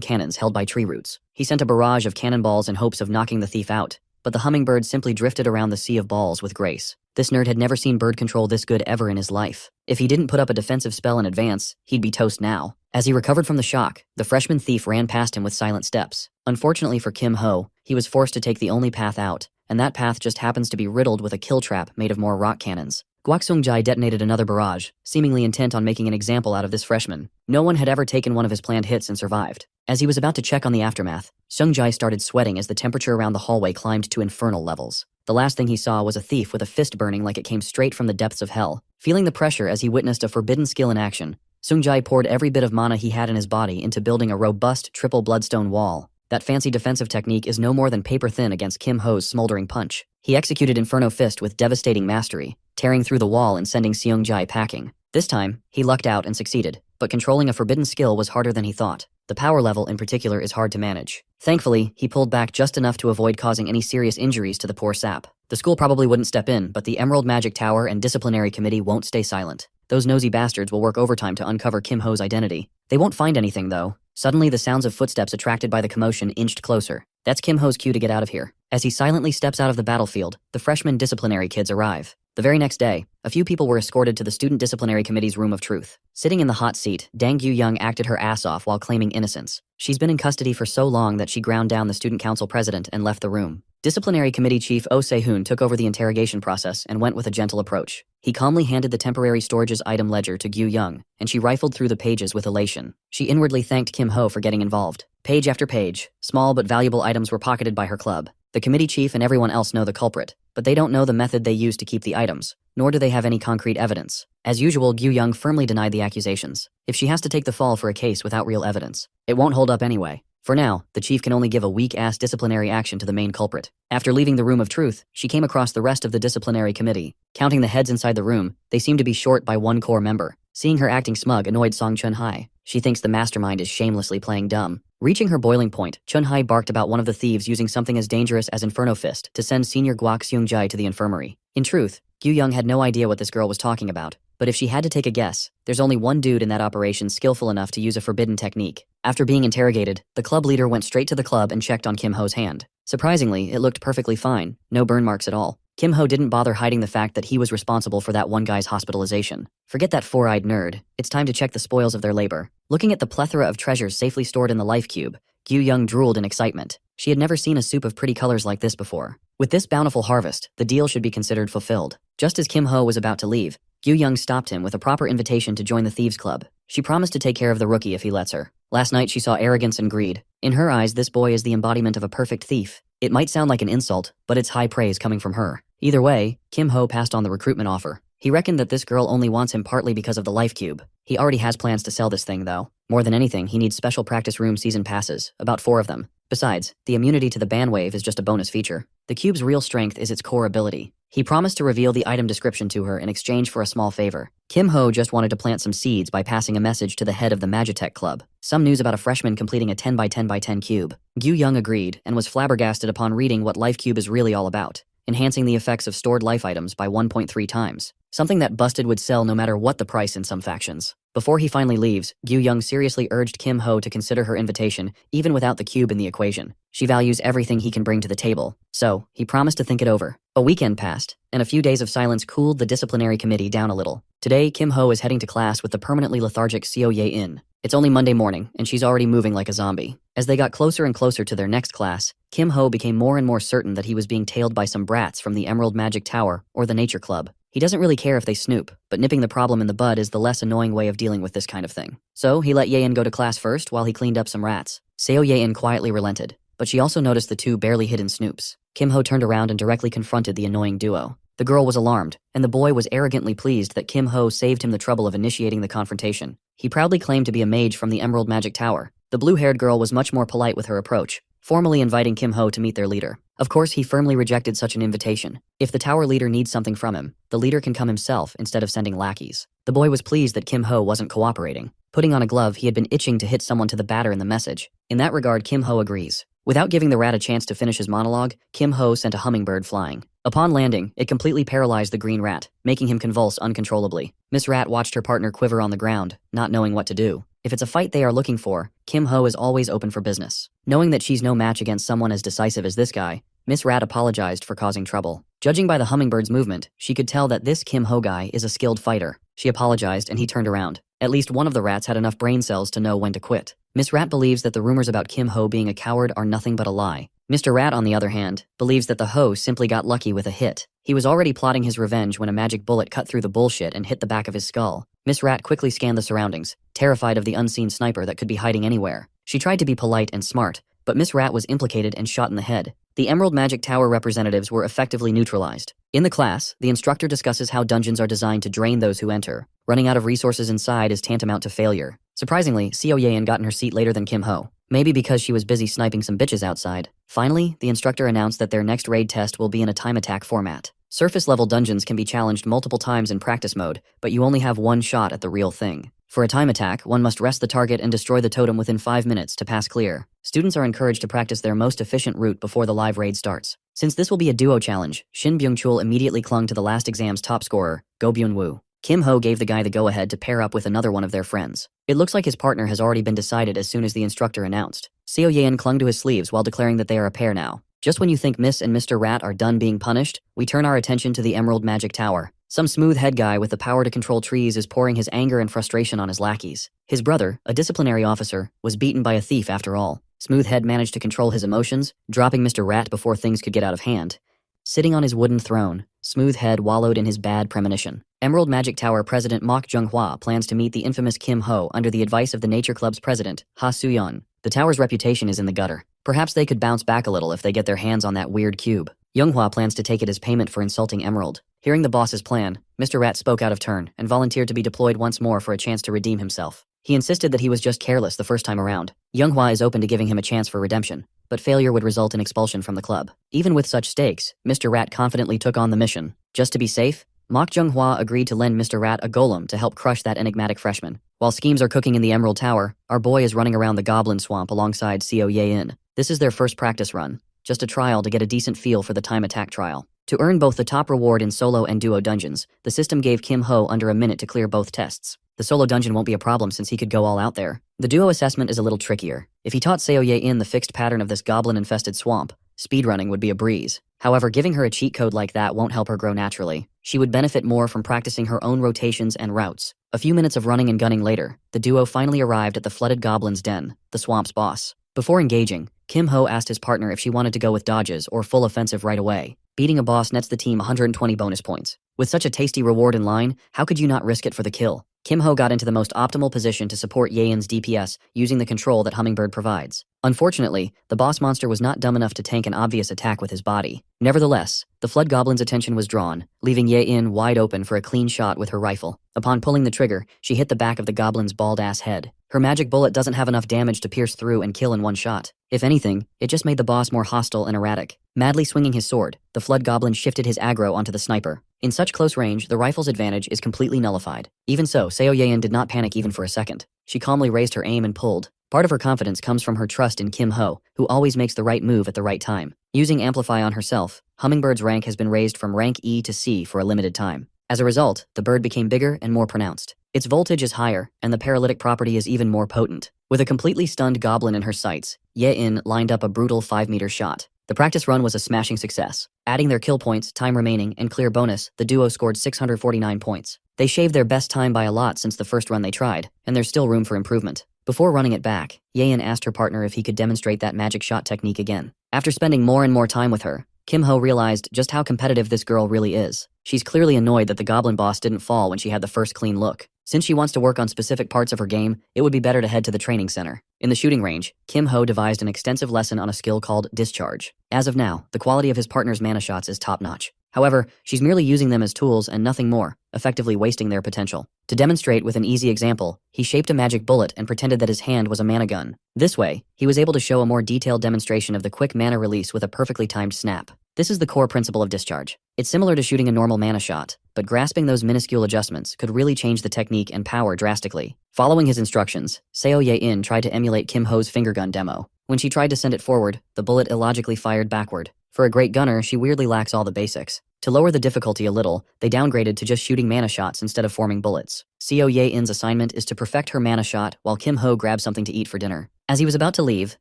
cannons held by tree roots. He sent a barrage of cannonballs in hopes of knocking the thief out, but the hummingbird simply drifted around the sea of balls with grace. This nerd had never seen bird control this good ever in his life. If he didn't put up a defensive spell in advance, he'd be toast now. As he recovered from the shock, the freshman thief ran past him with silent steps. Unfortunately for Kim Ho, he was forced to take the only path out, and that path just happens to be riddled with a kill trap made of more rock cannons. Guak Seung-jae detonated another barrage, seemingly intent on making an example out of this freshman. No one had ever taken one of his planned hits and survived. As he was about to check on the aftermath, Seung-jae started sweating as the temperature around the hallway climbed to infernal levels. The last thing he saw was a thief with a fist burning like it came straight from the depths of hell. Feeling the pressure as he witnessed a forbidden skill in action, Seung-jae poured every bit of mana he had in his body into building a robust triple bloodstone wall. That fancy defensive technique is no more than paper thin against Kim Ho's smoldering punch. He executed Inferno Fist with devastating mastery, tearing through the wall and sending Seung-jae packing. This time, he lucked out and succeeded, but controlling a forbidden skill was harder than he thought. The power level in particular is hard to manage. Thankfully, he pulled back just enough to avoid causing any serious injuries to the poor sap. The school probably wouldn't step in, but the Emerald Magic Tower and Disciplinary Committee won't stay silent. Those nosy bastards will work overtime to uncover Kim Ho's identity. They won't find anything, though. Suddenly, the sounds of footsteps attracted by the commotion inched closer. That's Kim Ho's cue to get out of here. As he silently steps out of the battlefield, the freshman disciplinary kids arrive. The very next day, a few people were escorted to the Student Disciplinary Committee's room of truth. Sitting in the hot seat, Dang Yu Young acted her ass off while claiming innocence. She's been in custody for so long that she ground down the Student Council president and left the room. Disciplinary Committee Chief Oh Se-hoon took over the interrogation process and went with a gentle approach. He calmly handed the temporary storage's item ledger to Gyu Young, and she rifled through the pages with elation. She inwardly thanked Kim Ho for getting involved. Page after page, small but valuable items were pocketed by her club. The committee chief and everyone else know the culprit, but they don't know the method they use to keep the items, nor do they have any concrete evidence. As usual, Gyu Young firmly denied the accusations. If she has to take the fall for a case without real evidence, it won't hold up anyway. For now, the chief can only give a weak-ass disciplinary action to the main culprit. After leaving the room of truth, she came across the rest of the disciplinary committee. Counting the heads inside the room, they seem to be short by one core member. Seeing her acting smug annoyed Song Chun-hai. She thinks the mastermind is shamelessly playing dumb. Reaching her boiling point, Chun-hai barked about one of the thieves using something as dangerous as Inferno Fist to send senior Guak Seung-jae to the infirmary. In truth, Gyu Young had no idea what this girl was talking about, but if she had to take a guess, there's only one dude in that operation skillful enough to use a forbidden technique. After being interrogated, the club leader went straight to the club and checked on Kim Ho's hand. Surprisingly, it looked perfectly fine, no burn marks at all. Kim Ho didn't bother hiding the fact that he was responsible for that one guy's hospitalization. Forget that four-eyed nerd, it's time to check the spoils of their labor. Looking at the plethora of treasures safely stored in the life cube, Gyu Young drooled in excitement. She had never seen a soup of pretty colors like this before. With this bountiful harvest, the deal should be considered fulfilled. Just as Kim Ho was about to leave, Gyu Young stopped him with a proper invitation to join the Thieves Club. She promised to take care of the rookie if he lets her. Last night she saw arrogance and greed. In her eyes, this boy is the embodiment of a perfect thief. It might sound like an insult, but it's high praise coming from her. Either way, Kim Ho passed on the recruitment offer. He reckoned that this girl only wants him partly because of the life cube. He already has plans to sell this thing though. More than anything, he needs special practice room season passes, about 4 of them. Besides, the immunity to the ban wave is just a bonus feature. The cube's real strength is its core ability. He promised to reveal the item description to her in exchange for a small favor. Kim Ho just wanted to plant some seeds by passing a message to the head of the Magitech Club. Some news about a freshman completing a 10 by 10 by 10 cube. Gyu Young agreed and was flabbergasted upon reading what Life Cube is really all about. Enhancing the effects of stored life items by 1.3 times. Something that Busted would sell no matter what the price in some factions. Before he finally leaves, Gyu Young seriously urged Kim Ho to consider her invitation, even without the cube in the equation. She values everything he can bring to the table, so he promised to think it over. A weekend passed, and a few days of silence cooled the disciplinary committee down a little. Today, Kim Ho is heading to class with the permanently lethargic Seo Ye-in. It's only Monday morning, and she's already moving like a zombie. As they got closer and closer to their next class, Kim Ho became more and more certain that he was being tailed by some brats from the Emerald Magic Tower or the Nature Club. He doesn't really care if they snoop, but nipping the problem in the bud is the less annoying way of dealing with this kind of thing. So he let Ye-in go to class first while he cleaned up some rats. Seo Ye-in quietly relented, but she also noticed the 2 barely hidden snoops. Kim Ho turned around and directly confronted the annoying duo. The girl was alarmed, and the boy was arrogantly pleased that Kim Ho saved him the trouble of initiating the confrontation. He proudly claimed to be a mage from the Emerald Magic Tower. The blue-haired girl was much more polite with her approach, formally inviting Kim Ho to meet their leader. Of course, he firmly rejected such an invitation. If the tower leader needs something from him, the leader can come himself instead of sending lackeys. The boy was pleased that Kim Ho wasn't cooperating. Putting on a glove, he had been itching to hit someone to the batter in the message. In that regard, Kim Ho agrees. Without giving the rat a chance to finish his monologue, Kim Ho sent a hummingbird flying. Upon landing, it completely paralyzed the green rat, making him convulse uncontrollably. Miss Rat watched her partner quiver on the ground, not knowing what to do. If it's a fight they are looking for, Kim Ho is always open for business. Knowing that she's no match against someone as decisive as this guy, Miss Rat apologized for causing trouble. Judging by the hummingbird's movement, she could tell that this Kim Ho guy is a skilled fighter. She apologized and he turned around. At least one of the rats had enough brain cells to know when to quit. Miss Rat believes that the rumors about Kim Ho being a coward are nothing but a lie. Mr. Rat, on the other hand, believes that the Ho simply got lucky with a hit. He was already plotting his revenge when a magic bullet cut through the bullshit and hit the back of his skull. Miss Rat quickly scanned the surroundings, terrified of the unseen sniper that could be hiding anywhere. She tried to be polite and smart, but Miss Rat was implicated and shot in the head. The Emerald Magic Tower representatives were effectively neutralized. In the class, the instructor discusses how dungeons are designed to drain those who enter. Running out of resources inside is tantamount to failure. Surprisingly, Seo Ye-in got in her seat later than Kim Ho. Maybe because she was busy sniping some bitches outside. Finally, the instructor announced that their next raid test will be in a time attack format. Surface-level dungeons can be challenged multiple times in practice mode, but you only have one shot at the real thing. For a time attack, one must rest the target and destroy the totem within 5 minutes to pass clear. Students are encouraged to practice their most efficient route before the live raid starts. Since this will be a duo challenge, Shin Byung-chul immediately clung to the last exam's top scorer, Go Byun-woo. Kim Ho gave the guy the go-ahead to pair up with another one of their friends. It looks like his partner has already been decided as soon as the instructor announced. Seo Ye-in clung to his sleeves while declaring that they are a pair now. Just when you think Miss and Mr. Rat are done being punished, we turn our attention to the Emerald Magic Tower. Some smooth head guy with the power to control trees is pouring his anger and frustration on his lackeys. His brother, a disciplinary officer, was beaten by a thief after all. Smoothhead managed to control his emotions, dropping Mr. Rat before things could get out of hand. Sitting on his wooden throne, Smoothhead wallowed in his bad premonition. Emerald Magic Tower President Mok Jung-hwa plans to meet the infamous Kim Ho under the advice of the Nature Club's president, Ha Soo-yeon. The tower's reputation is in the gutter. Perhaps they could bounce back a little if they get their hands on that weird cube. Jung-hwa plans to take it as payment for insulting Emerald. Hearing the boss's plan, Mr. Rat spoke out of turn and volunteered to be deployed once more for a chance to redeem himself. He insisted that he was just careless the first time around. Jung-hwa is open to giving him a chance for redemption, but failure would result in expulsion from the club. Even with such stakes, Mr. Rat confidently took on the mission. Just to be safe, Mok Jung-hwa agreed to lend Mr. Rat a golem to help crush that enigmatic freshman. While schemes are cooking in the Emerald Tower, our boy is running around the Goblin Swamp alongside Seo Ye-in. This is their first practice run, just a trial to get a decent feel for the time attack trial. To earn both the top reward in solo and duo dungeons, the system gave Kim Ho under a minute to clear both tests. The solo dungeon won't be a problem since he could go all out there. The duo assessment is a little trickier. If he taught Seo Ye-in the fixed pattern of this goblin-infested swamp, speedrunning would be a breeze. However, giving her a cheat code like that won't help her grow naturally. She would benefit more from practicing her own rotations and routes. A few minutes of running and gunning later, the duo finally arrived at the flooded goblin's den, the swamp's boss. Before engaging, Kim Ho asked his partner if she wanted to go with dodges or full offensive right away. Beating a boss nets the team 120 bonus points. With such a tasty reward in line, how could you not risk it for the kill? Kim Ho got into the most optimal position to support Yein's DPS using the control that Hummingbird provides. Unfortunately, the boss monster was not dumb enough to tank an obvious attack with his body. Nevertheless, the Flood Goblin's attention was drawn, leaving Yein wide open for a clean shot with her rifle. Upon pulling the trigger, she hit the back of the goblin's bald-ass head. Her magic bullet doesn't have enough damage to pierce through and kill in one shot. If anything, it just made the boss more hostile and erratic. Madly swinging his sword, the Flood Goblin shifted his aggro onto the sniper. In such close range, the rifle's advantage is completely nullified. Even so, Seo Yein did not panic even for a second. She calmly raised her aim and pulled. Part of her confidence comes from her trust in Kim Ho, who always makes the right move at the right time. Using Amplify on herself, Hummingbird's rank has been raised from rank E to C for a limited time. As a result, the bird became bigger and more pronounced. Its voltage is higher, and the paralytic property is even more potent. With a completely stunned goblin in her sights, Yein lined up a brutal 5-meter shot. The practice run was a smashing success. Adding their kill points, time remaining, and clear bonus, the duo scored 649 points. They shaved their best time by a lot since the first run they tried, and there's still room for improvement. Before running it back, Yein asked her partner if he could demonstrate that magic shot technique again. After spending more and more time with her, Kim Ho realized just how competitive this girl really is. She's clearly annoyed that the goblin boss didn't fall when she had the first clean look. Since she wants to work on specific parts of her game, it would be better to head to the training center. In the shooting range, Kim Ho devised an extensive lesson on a skill called Discharge. As of now, the quality of his partner's mana shots is top-notch. However, she's merely using them as tools and nothing more, effectively wasting their potential. To demonstrate with an easy example, he shaped a magic bullet and pretended that his hand was a mana gun. This way, he was able to show a more detailed demonstration of the quick mana release with a perfectly timed snap. This is the core principle of Discharge. It's similar to shooting a normal mana shot, but grasping those minuscule adjustments could really change the technique and power drastically. Following his instructions, Seo Yein tried to emulate Kim Ho's finger gun demo. When she tried to send it forward, the bullet illogically fired backward. For a great gunner, she weirdly lacks all the basics. To lower the difficulty a little, they downgraded to just shooting mana shots instead of forming bullets. Seo Yein's assignment is to perfect her mana shot while Kim Ho grabs something to eat for dinner. As he was about to leave,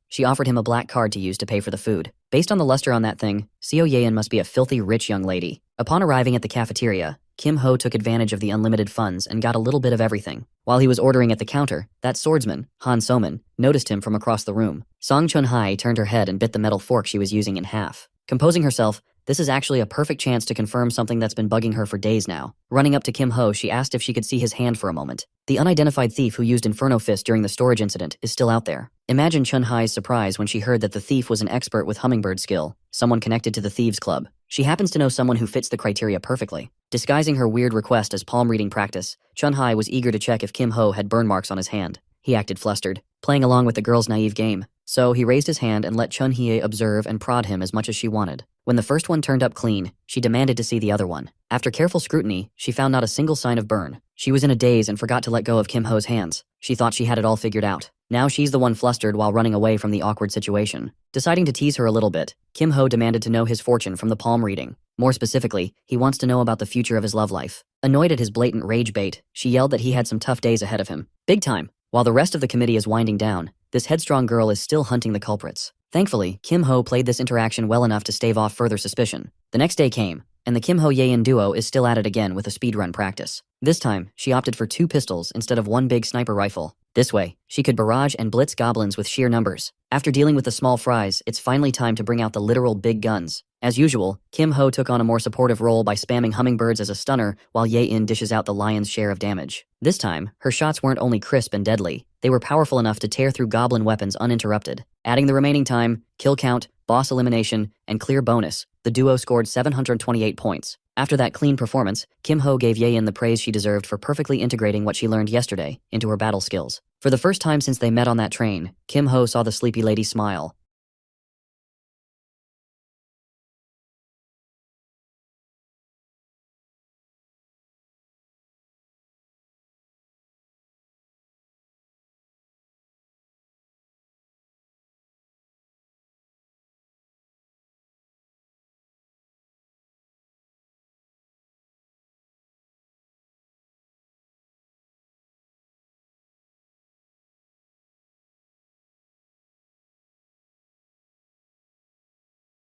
she offered him a black card to use to pay for the food. Based on the luster on that thing, Seo Yein must be a filthy rich young lady. Upon arriving at the cafeteria, Kim Ho took advantage of the unlimited funds and got a little bit of everything. While he was ordering at the counter, that swordsman, Han Soman, noticed him from across the room. Song Chun-hai turned her head and bit the metal fork she was using in half. Composing herself, this is actually a perfect chance to confirm something that's been bugging her for days now. Running up to Kim Ho, she asked if she could see his hand for a moment. The unidentified thief who used Inferno Fist during the storage incident is still out there. Imagine Chun-hai's surprise when she heard that the thief was an expert with Hummingbird skill, someone connected to the Thieves Club. She happens to know someone who fits the criteria perfectly. Disguising her weird request as palm reading practice, Chun-hai was eager to check if Kim Ho had burn marks on his hand. He acted flustered, playing along with the girl's naive game. So he raised his hand and let Chun-hye observe and prod him as much as she wanted. When the first one turned up clean, she demanded to see the other one. After careful scrutiny, she found not a single sign of burn. She was in a daze and forgot to let go of Kim Ho's hands. She thought she had it all figured out. Now she's the one flustered while running away from the awkward situation. Deciding to tease her a little bit, Kim Ho demanded to know his fortune from the palm reading. More specifically, he wants to know about the future of his love life. Annoyed at his blatant rage bait, she yelled that he had some tough days ahead of him. Big time. While the rest of the committee is winding down, this headstrong girl is still hunting the culprits. Thankfully, Kim Ho played this interaction well enough to stave off further suspicion. The next day came, and the Kim Ho Yein duo is still at it again with a speedrun practice. This time, she opted for 2 pistols instead of 1 big sniper rifle. This way, she could barrage and blitz goblins with sheer numbers. After dealing with the small fries, it's finally time to bring out the literal big guns. As usual, Kim Ho took on a more supportive role by spamming hummingbirds as a stunner while Yein dishes out the lion's share of damage. This time, her shots weren't only crisp and deadly, they were powerful enough to tear through goblin weapons uninterrupted. Adding the remaining time, kill count, boss elimination, and clear bonus, the duo scored 728 points. After that clean performance, Kim Ho gave Yein the praise she deserved for perfectly integrating what she learned yesterday into her battle skills. For the first time since they met on that train, Kim Ho saw the sleepy lady smile,